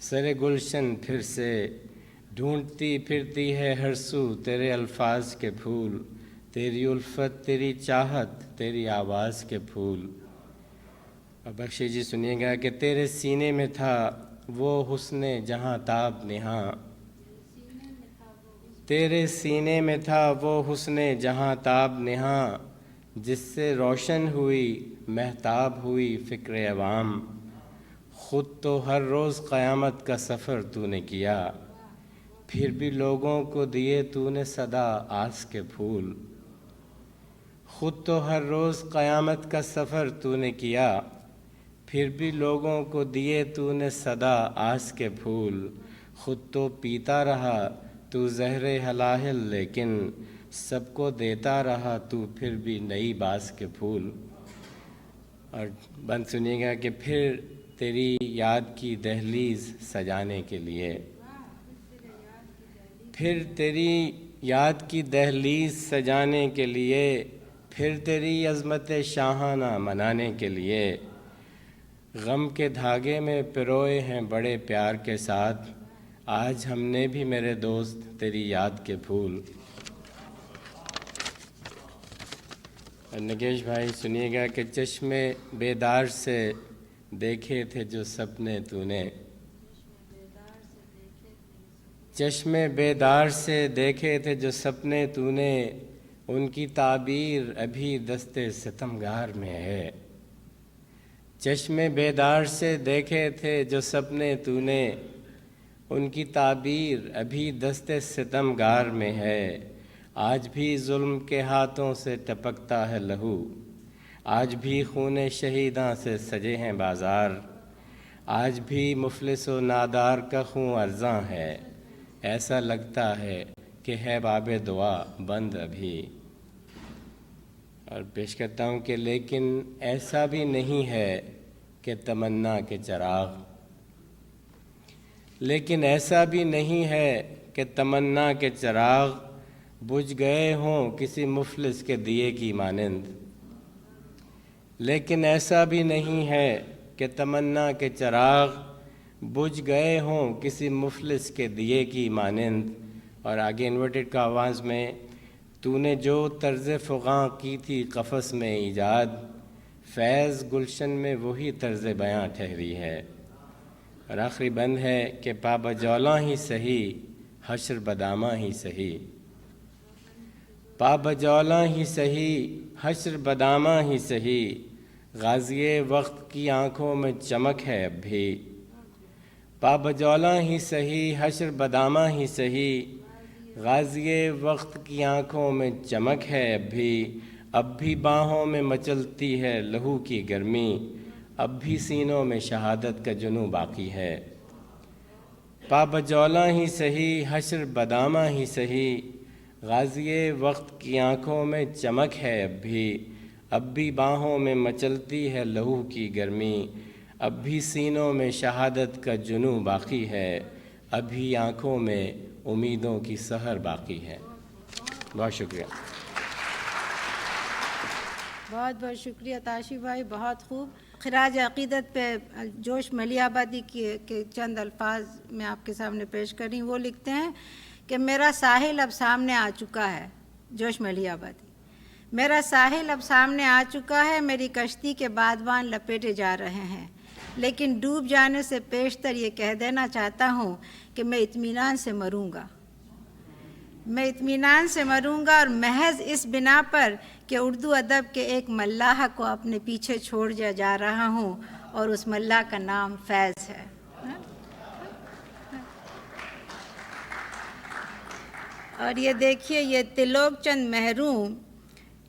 سر گلشن پھر سے، ڈھونڈتی پھرتی ہے ہر سو تیرے الفاظ کے پھول، تیری الفت، تیری چاہت، تیری آواز کے پھول۔ اور بخشی جی سنیے گا کہ تیرے سینے میں تھا وہ حسن جہاں تاب نہاں، تیرے سینے میں تھا وہ حسن جہاں تاب نہاں، جس سے روشن ہوئی مہتاب ہوئی فکر عوام، خود تو ہر روز قیامت کا سفر تو نے کیا، پھر بھی لوگوں کو دیے تو نے صدا آس کے پھول، خود تو ہر روز قیامت کا سفر تو نے کیا، پھر بھی لوگوں کو دیے تو نے صدا آس کے پھول، خود تو پیتا رہا تو زہر ہلاہل لیکن سب کو دیتا رہا تو پھر بھی نئی باس کے پھول۔ اور بند سنیے گا کہ پھر تیری یاد کی دہلیز سجانے کے لیے، پھر تیری یاد کی دہلیز سجانے کے لیے، پھر تیری عظمت شاہانہ منانے کے لیے، غم کے دھاگے میں پروئے ہیں بڑے پیار کے ساتھ، آج ہم نے بھی میرے دوست تیری یاد کے پھول۔ اور نگیش بھائی سنیے گا کہ چشم بیدار سے دیکھے تھے جو سپنے تو نے، چشم بیدار سے دیکھے تھے جو سپنے تو نے، ان کی تعبیر ابھی دست ستمگار میں ہے، چشم بیدار سے دیکھے تھے جو سپنے تو نے، ان کی تعبیر ابھی دست ستمگار میں ہے، آج بھی ظلم کے ہاتھوں سے ٹپکتا ہے لہو، آج بھی خون شہیداں سے سجے ہیں بازار، آج بھی مفلس و نادار کا خون ارزاں ہے، ایسا لگتا ہے کہ ہے باب دعا بند ابھی۔ اور پیش کرتا ہوں کہ لیکن ایسا بھی نہیں ہے کہ تمنا کے چراغ، لیکن ایسا بھی نہیں ہے کہ تمنا کے چراغ بجھ گئے ہوں کسی مفلس کے دیے کی مانند، لیکن ایسا بھی نہیں ہے کہ تمنا کے چراغ بجھ گئے ہوں کسی مفلس کے دیے کی مانند۔ اور آگے انورٹڈ کا آواز میں، تو نے جو طرز فغاں کی تھی قفس میں ایجاد، فیض گلشن میں وہی طرز بیاں ٹھہری ہے۔ اور آخری بند ہے کہ پابا جولاں ہی سہی حشر بداماں ہی سہی، پابا جولاں ہی سہی حشر بداماں ہی سہی، غازی وقت کی آنکھوں میں چمک ہے اب بھی، پابا جولاں ہی سہی حشر بداماں ہی سہی، غازی وقت کی آنکھوں میں چمک ہے اب بھی باہوں میں مچلتی ہے لہو کی گرمی، اب بھی سینوں میں شہادت کا جنوں باقی ہے، پابا جولاں ہی سہی حشر بداماں ہی سہی، غازی وقت کی آنکھوں میں چمک ہے اب بھی باہوں میں مچلتی ہے لہو کی گرمی، اب بھی سینوں میں شہادت کا جنوں باقی ہے، اب بھی آنکھوں میں امیدوں کی سحر باقی ہے۔ بہت شکریہ۔ بہت بہت شکریہ تاشی بھائی، بہت خوب۔ خراج عقیدت پہ جوش ملی آبادی کے چند الفاظ میں آپ کے سامنے پیش کر رہی ہوں۔ وہ لکھتے ہیں کہ میرا ساحل اب سامنے آ چکا ہے، جوش ملی آبادی، میرا ساحل اب سامنے آ چکا ہے، میری کشتی کے بادبان لپیٹے جا رہے ہیں، لیکن ڈوب جانے سے پیشتر یہ کہہ دینا چاہتا ہوں کہ میں اطمینان سے مروں گا، میں اطمینان سے مروں گا، اور محض اس بنا پر کہ اردو ادب کے ایک ملاح کو اپنے پیچھے چھوڑ جا رہا ہوں، اور اس ملاح کا نام فیض ہے۔ اور یہ دیکھیے، یہ تلوک چند محروم،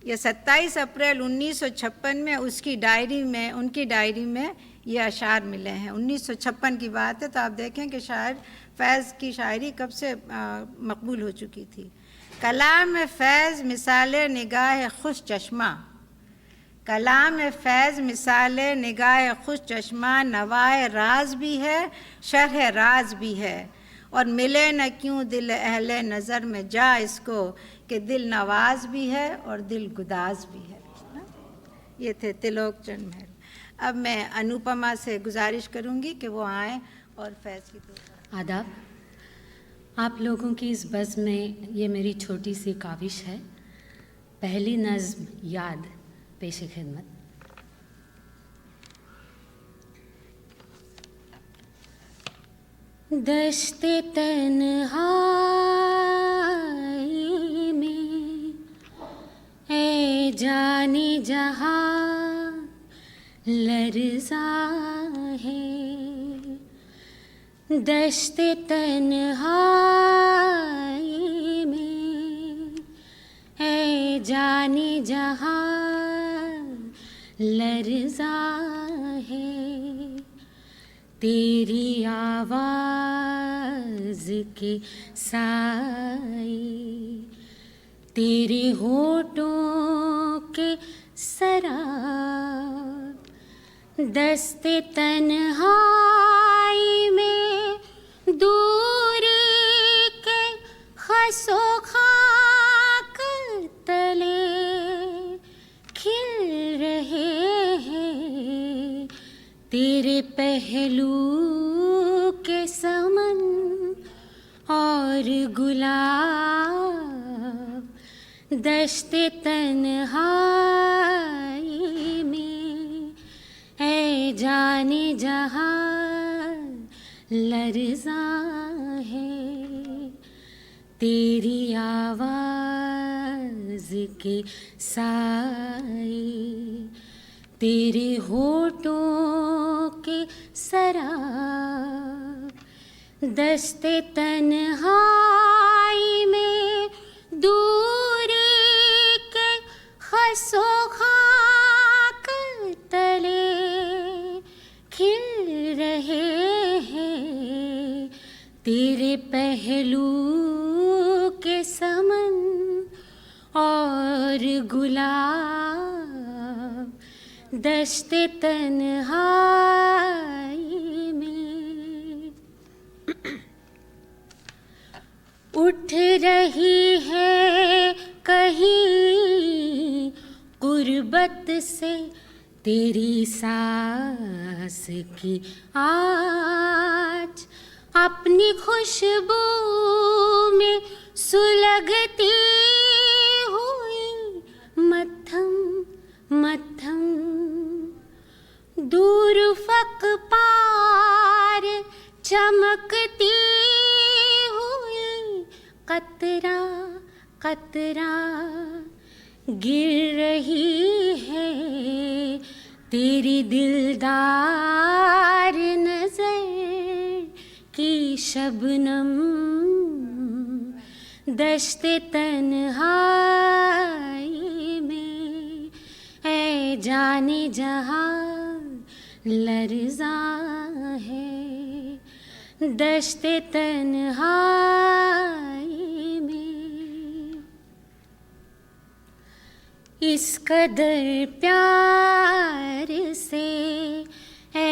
یہ 27 اپریل 1956 میں ان کی ڈائری میں یہ اشعار ملے ہیں۔ 1956 کی بات ہے، تو آپ دیکھیں کہ شاعر فیض کی شاعری کب سے مقبول ہو چکی تھی۔ کلام فیض مثال نگاہ خوش چشمہ، کلام فیض مثال نگاہ خوش چشمہ، نوائے راز بھی ہے، شرح راز بھی ہے، اور ملے نہ کیوں دل اہل نظر میں جا اس کو، کہ دل نواز بھی ہے اور دل گداز بھی ہے۔ یہ تھے تلوک چند محروم۔ اب میں انوپما سے گزارش کروں گی کہ وہ آئیں اور فیض کی دعا۔ آداب۔ آپ لوگوں کی اس بزم میں یہ میری چھوٹی سی کاوش ہے، پہلی نظم یاد پیش خدمت۔ دشت تنہائی میں اے جانی جہاں لرزاں ہے، دشت تنہائی میں اے جانی جہاں لرزاں ہے، تیری آواز کے سائی، تیرے ہونٹوں کے سراب، دست تنہائی میں دوری کے خس و خاک تلے کھل رہے ہیں، تیرے پہلو کے سمن اور گلاب، دشت تنہائی میں اے جانے جہاں لرزاں ہے، تیری آواز کے سائی، تیرے ہونٹوں کے سراب، دست تنہائی میں دوری کے خس و خاک تلے کھل رہے ہیں، تیرے پہلو کے سمن اور گلاب، دشت تنہائی میں اٹھ رہی ہے کہیں قربت سے تیری سانس کی آج، اپنی خوشبو میں سلگتی ہوئی متھم متھم، دور فق پار چمکتی ہوئی قطرہ قطرہ گر رہی ہے، تیری دلدار نظر کی شبنم، دشت تنہائی میں اے جانے جہاں لرزاں ہے، دشت تنہائی میں اس قدر پیار سے اے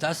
10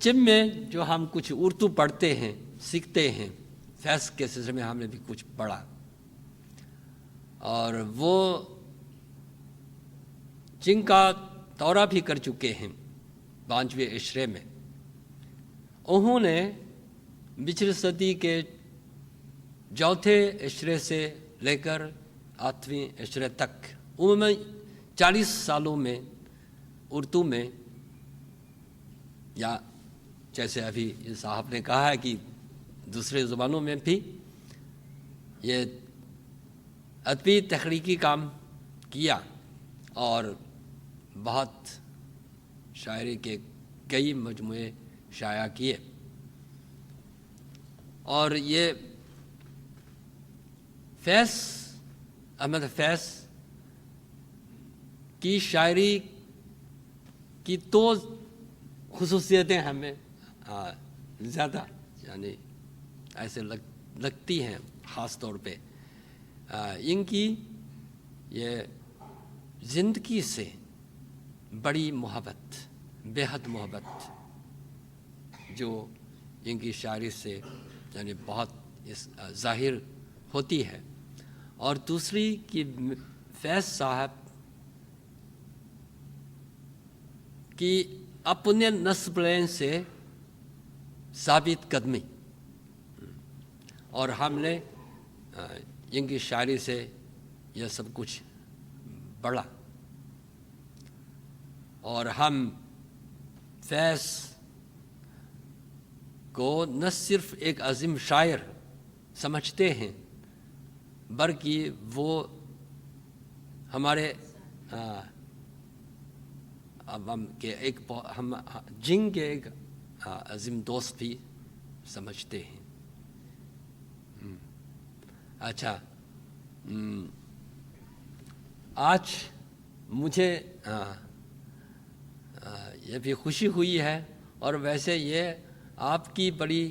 جم میں جو ہم کچھ اردو پڑھتے ہیں سیکھتے ہیں فیض کے سلسلے میں ہم نے بھی کچھ پڑھا، اور وہ جن کا دورہ بھی کر چکے ہیں 5ویں عشرے میں، انہوں نے پچھلی صدی کے 4تھے عشرے سے لے کر 8ویں عشرے تک عموماً 40 سالوں میں اردو میں، یا جیسے ابھی صاحب نے کہا ہے کہ دوسرے زبانوں میں بھی یہ ادبی تخلیقی کام کیا، اور بہت شاعری کے کئی مجموعے شائع کیے. اور یہ فیض احمد فیض کی شاعری کی تو خصوصیتیں ہمیں زیادہ یعنی ایسے لگتی ہیں، خاص طور پہ ان کی یہ زندگی سے بڑی محبت، بے حد محبت جو ان کی شاعری سے یعنی بہت ظاہر ہوتی ہے. اور دوسری کہ فیض صاحب کی اپنے نسبین سے ثابت قدمی، اور ہم نے ان کی شاعری سے یہ سب کچھ پڑھا، اور ہم فیض کو نہ صرف ایک عظیم شاعر سمجھتے ہیں بلکہ وہ ہمارے جن کے ایک عظیم دوست بھی سمجھتے ہیں. اچھا، آج مجھے یہ بھی خوشی ہوئی ہے، اور ویسے یہ آپ کی بڑی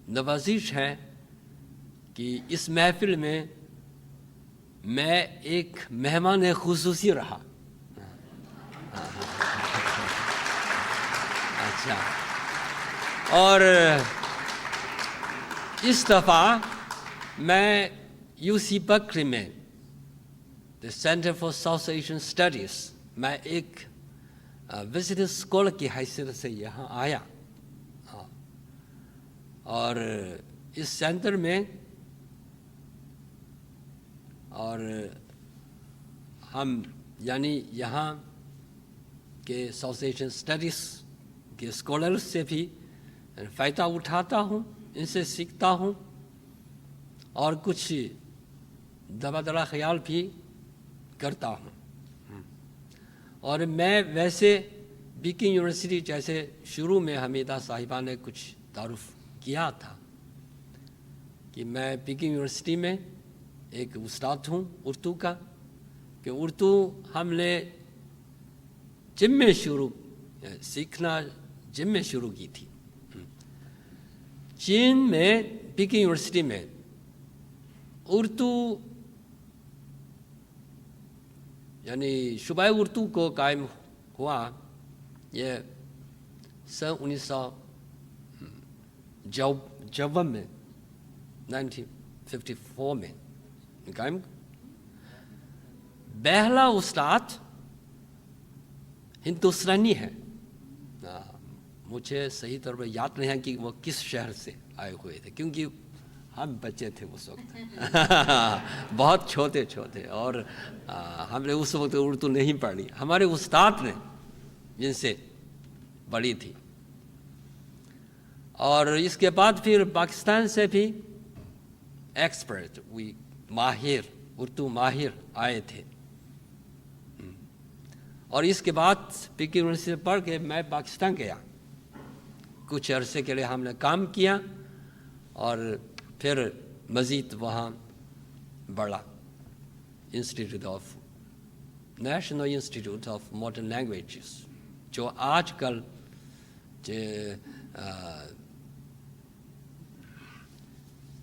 نوازش ہے کہ اس محفل میں میں ایک مہمان خصوصی رہا. اچھا، اور اس دفعہ میں UC بکری میں centre for south Asian studies میں ایک وزٹ اسکالر کی حیثیت سے یہاں آیا، اور اس سینٹر میں اور ہم یعنی یہاں کے ساؤتھ ایشین اسٹڈیز کے اسکالر سے بھی فائدہ اٹھاتا ہوں، ان سے سیکھتا ہوں، اور کچھ تبادلہ خیال بھی کرتا ہوں. اور میں ویسے بیکنگ یونیورسٹی جیسے شروع میں حمیدہ صاحبہ نے کچھ تعارف کیا تھا کہ میں بیکنگ یونیورسٹی میں ایک استاد ہوں اردو کا، کہ اردو ہم نے جم میں سیکھنا جم میں شروع کی تھی. چین میں بیکنگ یونیورسٹی میں اردو یعنی شعبہ اردو کو قائم ہوا یہ سن 1954 میں 1954 میں قائم. پہلا استاد ہندوستانی ہے، مجھے صحیح طور پر یاد نہیں ہے کہ وہ کس شہر سے آئے ہوئے تھے، کیونکہ ہم بچے تھے اس وقت بہت چھوٹے چھوٹے، اور ہم نے اس وقت اردو نہیں پڑھی، ہمارے استاد نے جن سے پڑھی تھی. اور اس کے بعد پھر پاکستان سے بھی ایکسپرٹ ماہر اردو ماہر آئے تھے. اور اس کے بعد بیکنگ یونیورسٹی پڑھ کے میں پاکستان گیا، کچھ عرصے کے لیے ہم نے کام کیا، اور پھر مزید وہاں بڑھا national institute of modern languages, جو آج کل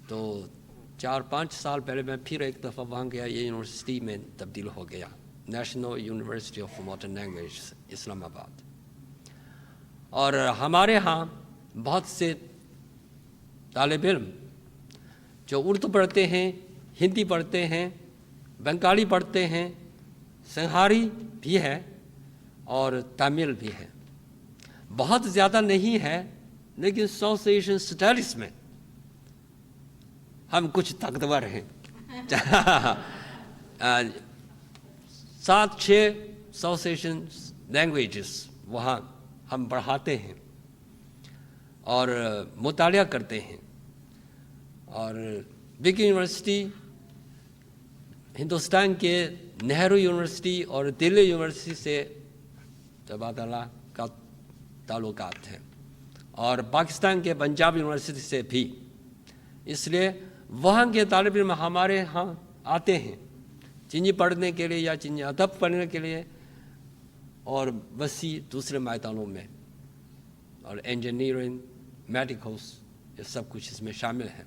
تو 4-5 سال پہلے میں پھر ایک دفعہ وہاں گیا، یہ یونیورسٹی میں تبدیل ہو گیا، National University of Modern Language Islamabad. اور ہمارے ہاں بہت سے طالب علم جو اردو پڑھتے ہیں، ہندی پڑھتے ہیں، بنگالی پڑھتے ہیں، سنہالی بھی ہے اور تامل بھی ہے. بہت زیادہ نہیں ہے، لیکن ساؤتھ ایشین اسٹڈیز میں ہم کچھ طاقتور ہیں. 7-6 ساؤتھ ایشین لینگویجز وہاں ہم پڑھاتے ہیں اور مطالعہ کرتے ہیں. اور بگ یونیورسٹی، ہندوستان کے نہرو یونیورسٹی اور دلی یونیورسٹی سے تبادلہ کا تعلقات ہیں، اور پاکستان کے پنجاب یونیورسٹی سے بھی. اس لیے وہاں کے طالب علم ہمارے ہاں آتے ہیں چینی پڑھنے کے لیے یا چینی ادب پڑھنے کے لیے، اور وسیع دوسرے میدانوں میں، اور انجینئرنگ، میڈیکلس، یہ سب کچھ اس میں شامل ہے.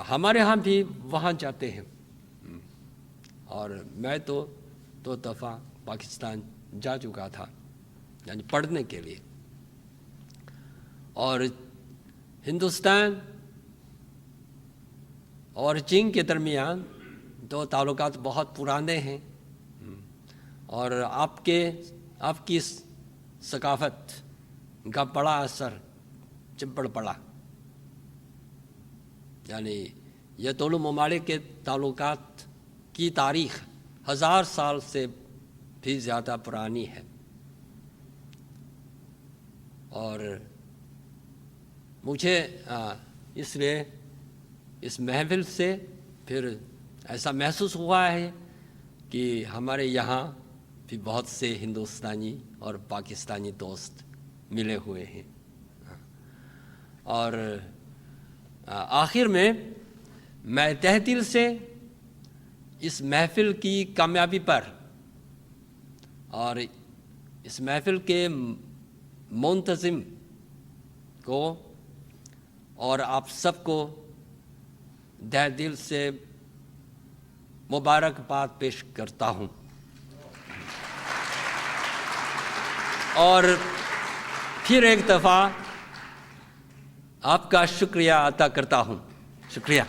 ہمارے ہاں بھی وہاں جاتے ہیں، اور میں تو 2 دفعہ پاکستان جا چکا تھا یعنی پڑھنے کے لیے. اور ہندوستان اور چین کے درمیان 2 تعلقات بہت پرانے ہیں، اور آپ کی ثقافت کا بڑا اثر چپڑ پڑا. یعنی یہ دونوں ممالک کے تعلقات کی تاریخ 1000 سال سے بھی زیادہ پرانی ہے. اور مجھے اس لیے اس محفل سے پھر ایسا محسوس ہوا ہے کہ ہمارے یہاں بھی بہت سے ہندوستانی اور پاکستانی دوست ملے ہوئے ہیں. اور آخر میں تہہ دل سے اس محفل کی کامیابی پر اور اس محفل کے منتظم کو اور آپ سب کو تہہ دل سے مبارکباد پیش کرتا ہوں، اور پھر ایک دفعہ آپ کا شکریہ ادا کرتا ہوں. شکریہ.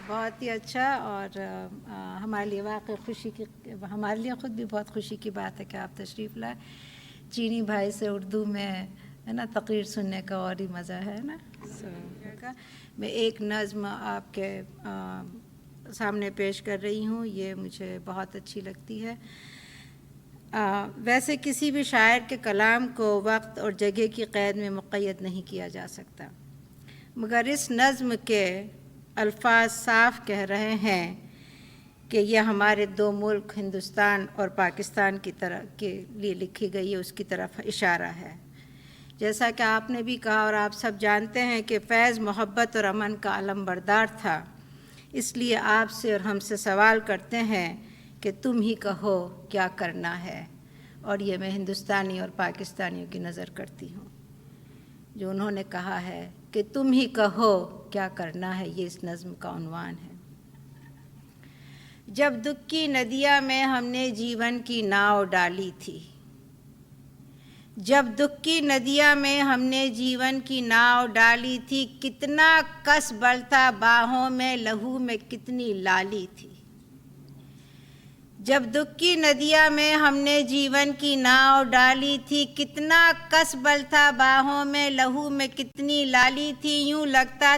بہت ہی اچھا، اور ہمارے لیے واقعی ہمارے لیے خود بھی بہت خوشی کی بات ہے کہ آپ تشریف لائے. چینی بھائی سے اردو میں ہے نا تقریر سننے کا اور ہی مزہ ہے نا. میں ایک نظم آپ کے سامنے پیش کر رہی ہوں، یہ مجھے بہت اچھی لگتی ہے. ویسے کسی بھی شاعر کے کلام کو وقت اور جگہ کی قید میں مقید نہیں کیا جا سکتا، مگر اس نظم کے الفاظ صاف کہہ رہے ہیں کہ یہ ہمارے 2 ملک ہندوستان اور پاکستان کی طرح کے لیے لکھی گئی ہے، اس کی طرف اشارہ ہے. جیسا کہ آپ نے بھی کہا اور آپ سب جانتے ہیں کہ فیض محبت اور امن کا علم بردار تھا، اس لیے آپ سے اور ہم سے سوال کرتے ہیں کہ تم ہی کہو کیا کرنا ہے. اور یہ میں ہندوستانی اور پاکستانیوں کی نظر کرتی ہوں جو انہوں نے کہا ہے کہ تم ہی کہو کیا کرنا ہے. یہ اس نظم کا عنوان ہے. جب دکھ کی ندیاں میں ہم نے جیون کی ناؤ ڈالی تھی، جب دکھ کی ندیاں میں ہم نے جیون کی ناؤ ڈالی تھی، کتنا کس بل تھا باہوں میں، لہو میں کتنی لالی تھی. جب دکھ کی ندیاں میں ہم نے جیون کی ناؤ ڈالی تھی، کتنا کس بل تھا باہوں میں، لہو میں کتنی لالی تھی. یوں لگتا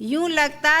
یوں لگتا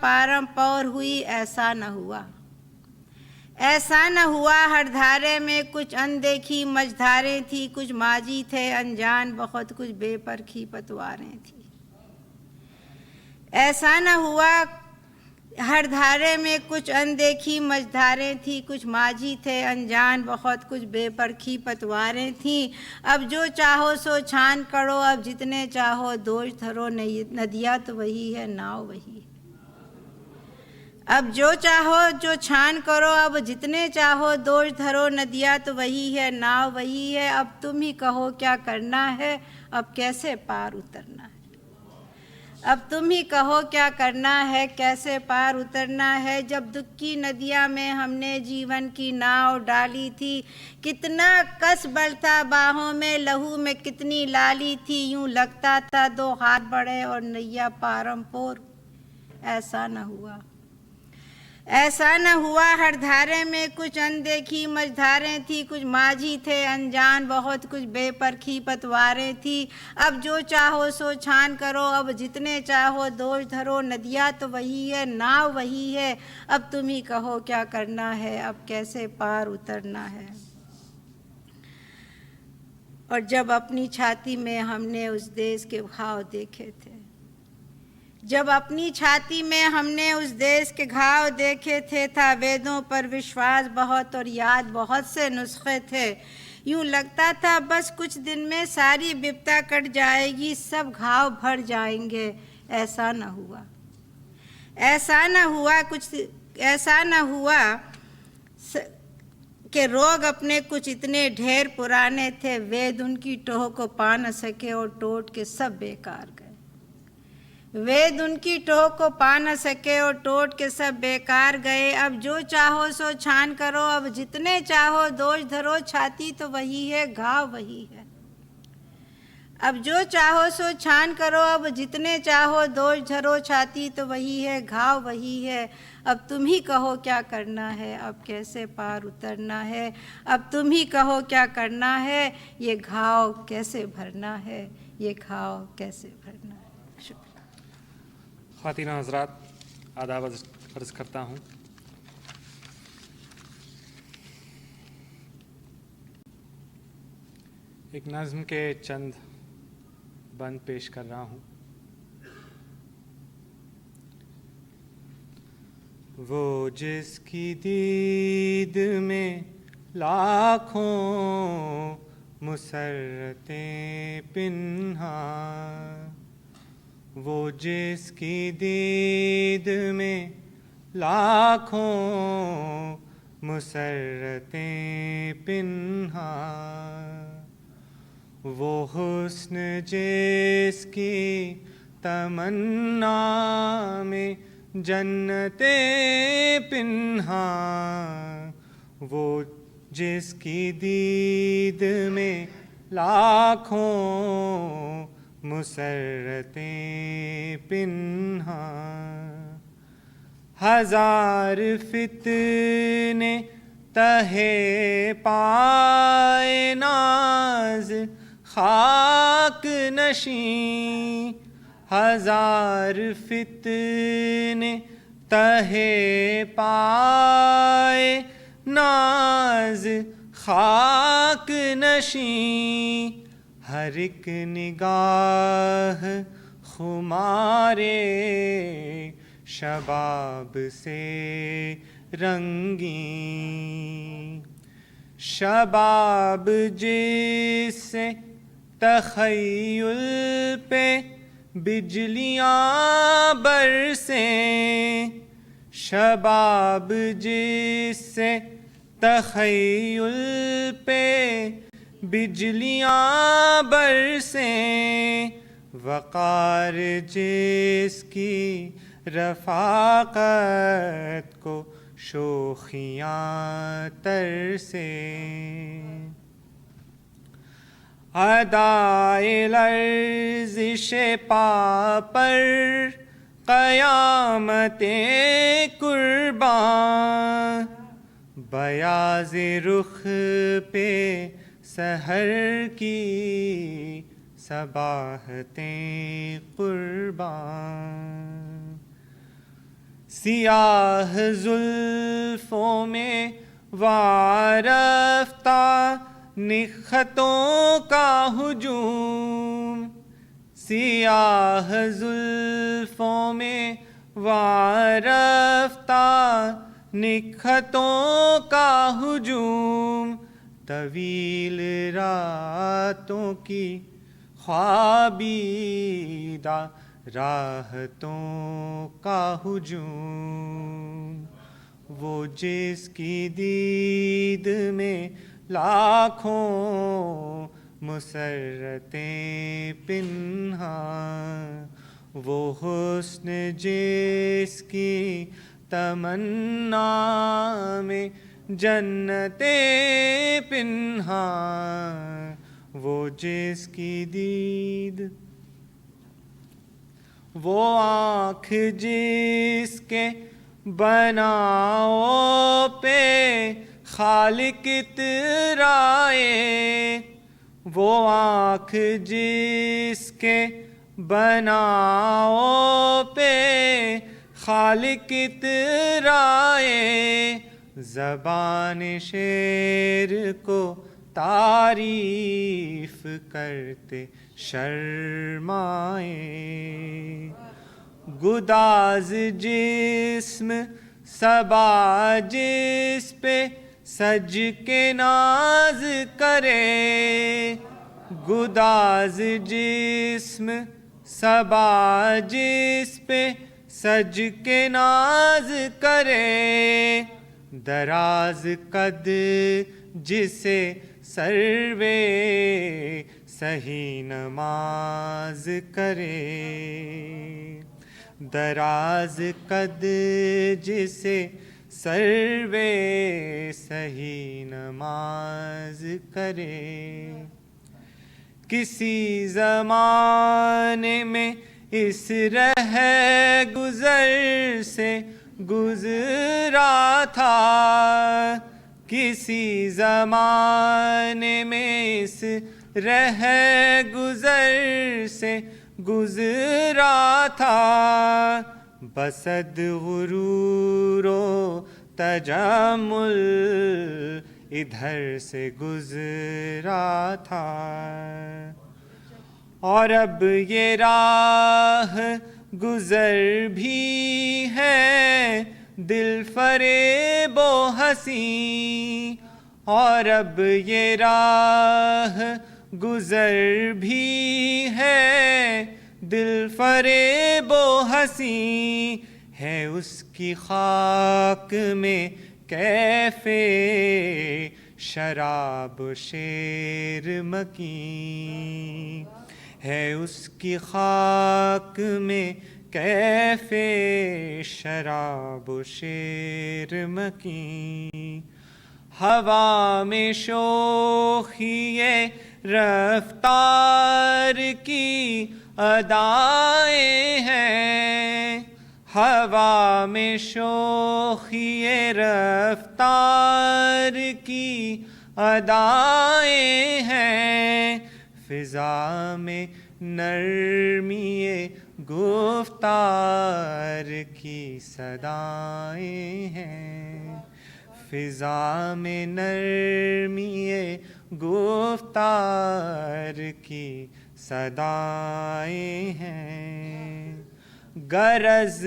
پارم پور ہوئی. ایسا نہ ہوا، ایسا نہ ہوا. ہر دھارے میں کچھ اندیکھی مجدھاریں تھی، کچھ ماجی تھے انجان بہت، کچھ بے پرکھی پتواریں تھی. ایسا نہ ہوا، ہر دھارے میں کچھ اندیکھی مجدھاریں تھی، کچھ ماجی تھے انجان بہت، کچھ بے پرکھی پتواریں تھیں. اب جو چاہو سو چھان کرو، اب جتنے چاہو دوش دھرو، ندیاں تو وہی ہے ناؤ وہی ہے. اب جو چاہو جو چھان کرو، اب جتنے چاہو دوش دھرو، ندیاں تو وہی ہے ناؤ وہی ہے. اب تم ہی کہو کیا کرنا ہے، اب کیسے پار اترنا ہے. اب تم ہی کہو کیا کرنا ہے، کیسے پار اترنا ہے۔ جب دکھ کی ندیاں میں ہم نے جیون کی ناؤ ڈالی تھی، کتنا کس بل تھا باہوں میں، لہو میں کتنی لالی تھی، یوں لگتا تھا دو ہاتھ بڑھے اور نیا پارم پور۔ ایسا نہ ہوا، ایسا نہ ہوا، ہر دھارے میں کچھ اندیکھی مجدھاریں تھی، کچھ ماجھی تھے انجان بہت، کچھ بے پرکھی پتواریں تھی۔ اب جو چاہو سو چھان کرو، اب جتنے چاہو دوش دھرو، ندیاں تو وہی ہے، ناؤ وہی ہے، اب تم ہی کہو کیا کرنا ہے، اب کیسے پار اترنا ہے۔ اور جب اپنی چھاتی میں ہم نے اس دیس کے گھاؤ دیکھے تھے، جب اپنی چھاتی میں ہم نے اس دیس کے گھاؤ دیکھے تھے، تھا ویدوں پر وشواس بہت اور یاد بہت سے نسخے تھے، یوں لگتا تھا بس کچھ دن میں ساری بپتا کٹ جائے گی، سب گھاؤ بھر جائیں گے۔ ایسا نہ ہوا، ایسا نہ ہوا، کچھ ایسا نہ ہوا کہ روگ اپنے کچھ اتنے ڈھیر پرانے تھے، وید ان کی ٹوہ کو پا نہ سکے اور ٹوٹ کے سب بیکار گئے۔ وید ان کی ٹوہ کو پا نہ سکے اور ٹوٹ کے سب بیکار گئے۔ اب جو چاہو سو چھان کرو، اب جتنے چاہو دوش دھرو، چھاتی تو وہی ہے، گھاؤ وہی ہے۔ اب جو چاہو سو چھان کرو، اب جتنے چاہو دوش دھرو، چھاتی تو وہی ہے، گھاؤ وہی ہے، اب تم ہی کہو کیا کرنا ہے، اب کیسے پار اترنا ہے، اب تم ہی کہو کیا کرنا ہے، یہ گھاؤ کیسے بھرنا ہے، یہ گھاؤ کیسے بھرنا ہے۔ شکریہ۔ خواتین و حضرات، آداب عرض کرتا ہوں۔ ایک نظم کے چند بند پیش کر رہا ہوں۔ وہ جس کی دید میں لاکھوں مسرتیں پنہاں، وہ جس کی دید میں لاکھوں مسرتیں پنہاں، وہ حسن جس کی تمنا میں جنتیں پنہاں، وہ جس کی دید میں لاکھوں مسرتیں پنہاں، ہزار فتنے تہے پائے ناز خاک نشیں، ہزار فتنے تہے پائے ناز خاک نشیں، ہر ایک نگاہ خمارے شباب سے رنگیں، شباب جس سے تخیل پہ بجلیاں برسیں، شباب جس سے تخیل پہ بجلیاں برسیں، وقار جس کی رفاقت کو شوخیاں ترسیں، ادائے لرزش پا پر قیامتیں قرباں، بیاض رخ پہ سحر کی صباحتیں قرباں، سیاہ زلفوں میں وارفتہ نکھتوں کا ہجوم، سیاہ زلفوں میں وارفتہ نکھتوں کا ہجوم، طویل راتوں کی خوابیدہ راحتوں کا ہجوم، وہ جس کی دید میں لاکھوں مسرتیں پنہاں، وہ حسن جس کی تمنا میں جنتیں پنہاں، وہ جس کی دید، وہ آنکھ جس کے بناؤ پہ خالق اترائے، وہ آنکھ جس کے بناؤ پہ خالق اترائے، زبان شعر کو تعریف کرتے شرمائے، گداز جسم صبا جس پہ سج کے ناز کرے، گداز جسم صبا جس پہ سج کے ناز کرے، دراز قد جسے سروے صحیح نماز کرے، دراز قد جسے سروے صحیح نماز کرے، کسی زمانے میں اس رہ گزر سے گزرا تھا، کسی زمانے میں اس رہ گزر سے گزرا تھا، بسد غرور و تجمل ادھر سے گزرا تھا، اور اب یہ راہ گزر بھی ہے دل فریب و ہنسی، اور اب یہ راہ گزر بھی ہے دل فریب و ہنسی، ہے اس کی خاک میں کیف شراب و شیر مکین، ہے اس کی خاک میں کیف شراب و شیر مکین، ہوا میں شوخی رفتار کی ادائیں ہیں، ہوا میں شوخی رفتار کی ادائیں ہیں، فضا میں نرمی گفتار کی صدائیں ہیں، فضا میں نرمی گفتار کی صدائیں ہیں، غرض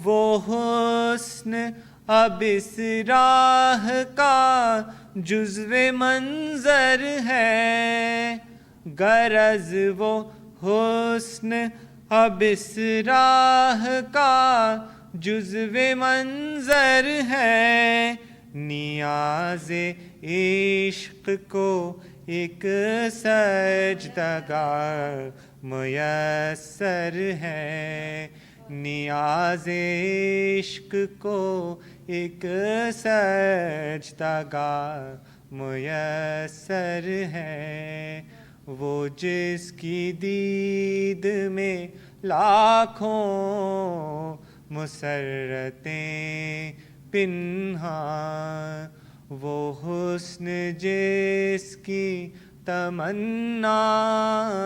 وہ حسن اب اس راہ کا جزو منظر ہے، غرض وہ حسن اب اس راہ کا جزو منظر ہے، نیاز عشق کو ایک سجدگاہ میسر ہے، نیاز عشق کو ایک سجدگاہ میسر ہے، وہ جس کی دید میں لاکھوں مسرتیں پنہاں، وہ حسن جس کی تمنا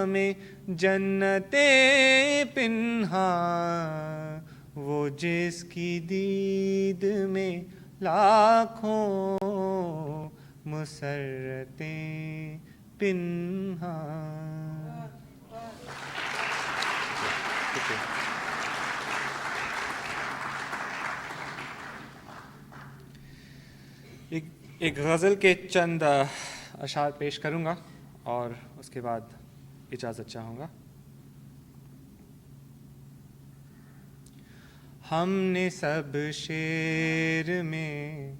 میں جنتیں پنہاں، وہ جس کی دید میں لاکھوں مسرتیں پنہاں۔ ایک غزل کے چند اشعار پیش کروں گا اور اس کے بعد اجازت چاہوں گا۔ ہم نے سب شعر میں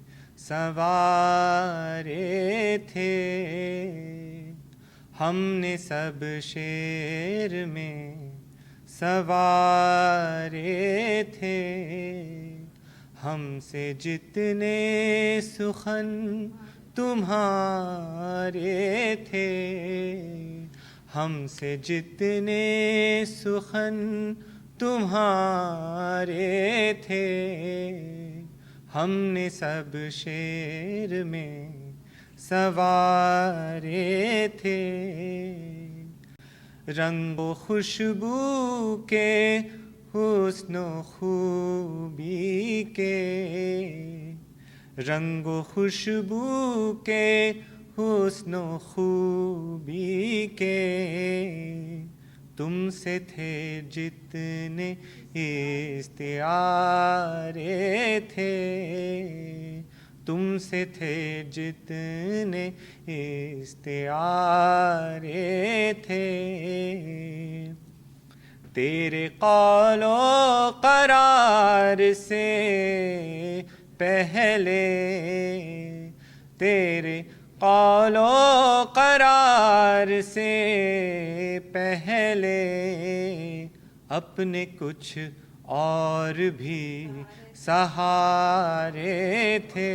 سنوارے تھے، ہم نے سب شعر میں سوارے تھے، ہم سے جتنے سخن تمہارے تھے، ہم سے جتنے سخن تمہارے تھے، ہم نے سب شعر میں سوارے تھے، رنگ و خوشبو کے حسن و خوبی کے، رنگ و خوشبو کے حسن و خوبی کے، تم سے تھے جتنے استعارے تھے، تم سے تھے جتنے استعارے تھے، تیرے قول و قرار سے پہلے، تیرے قول و قرار سے پہلے، اپنے کچھ اور بھی سہارے تھے،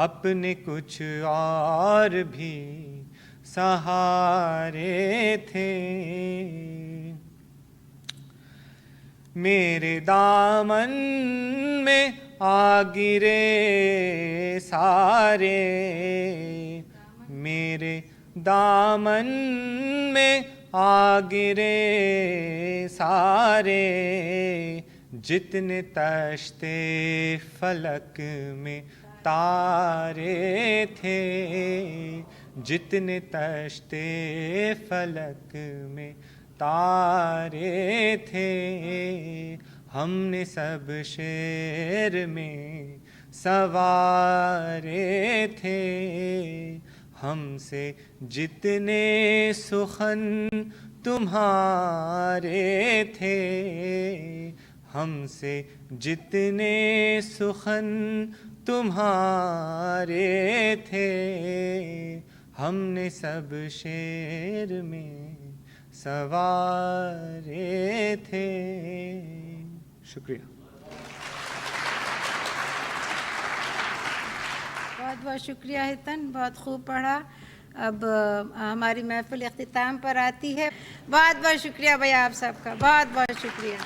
اپنے کچھ اور بھی سہارے تھے، میرے دامن میں آ گرے سارے، میرے دامن میں آ گرے سارے، جتنے تشتے فلک میں تارے تھے، جتنے تشتے فلک میں تارے تھے، ہم نے سب شعر میں سوارے تھے، ہم سے جتنے سخن تمہارے تھے، ہم سے جتنے سخن تمہارے تھے، ہم نے سب شعر میں سوارے تھے۔ شکریہ۔ بہت بہت شکریہ ہتن، بہت خوب پڑھا۔ اب ہماری محفل اختتام پر آتی ہے۔ بہت بہت شکریہ بھائی آپ سب کا، بہت بہت شکریہ۔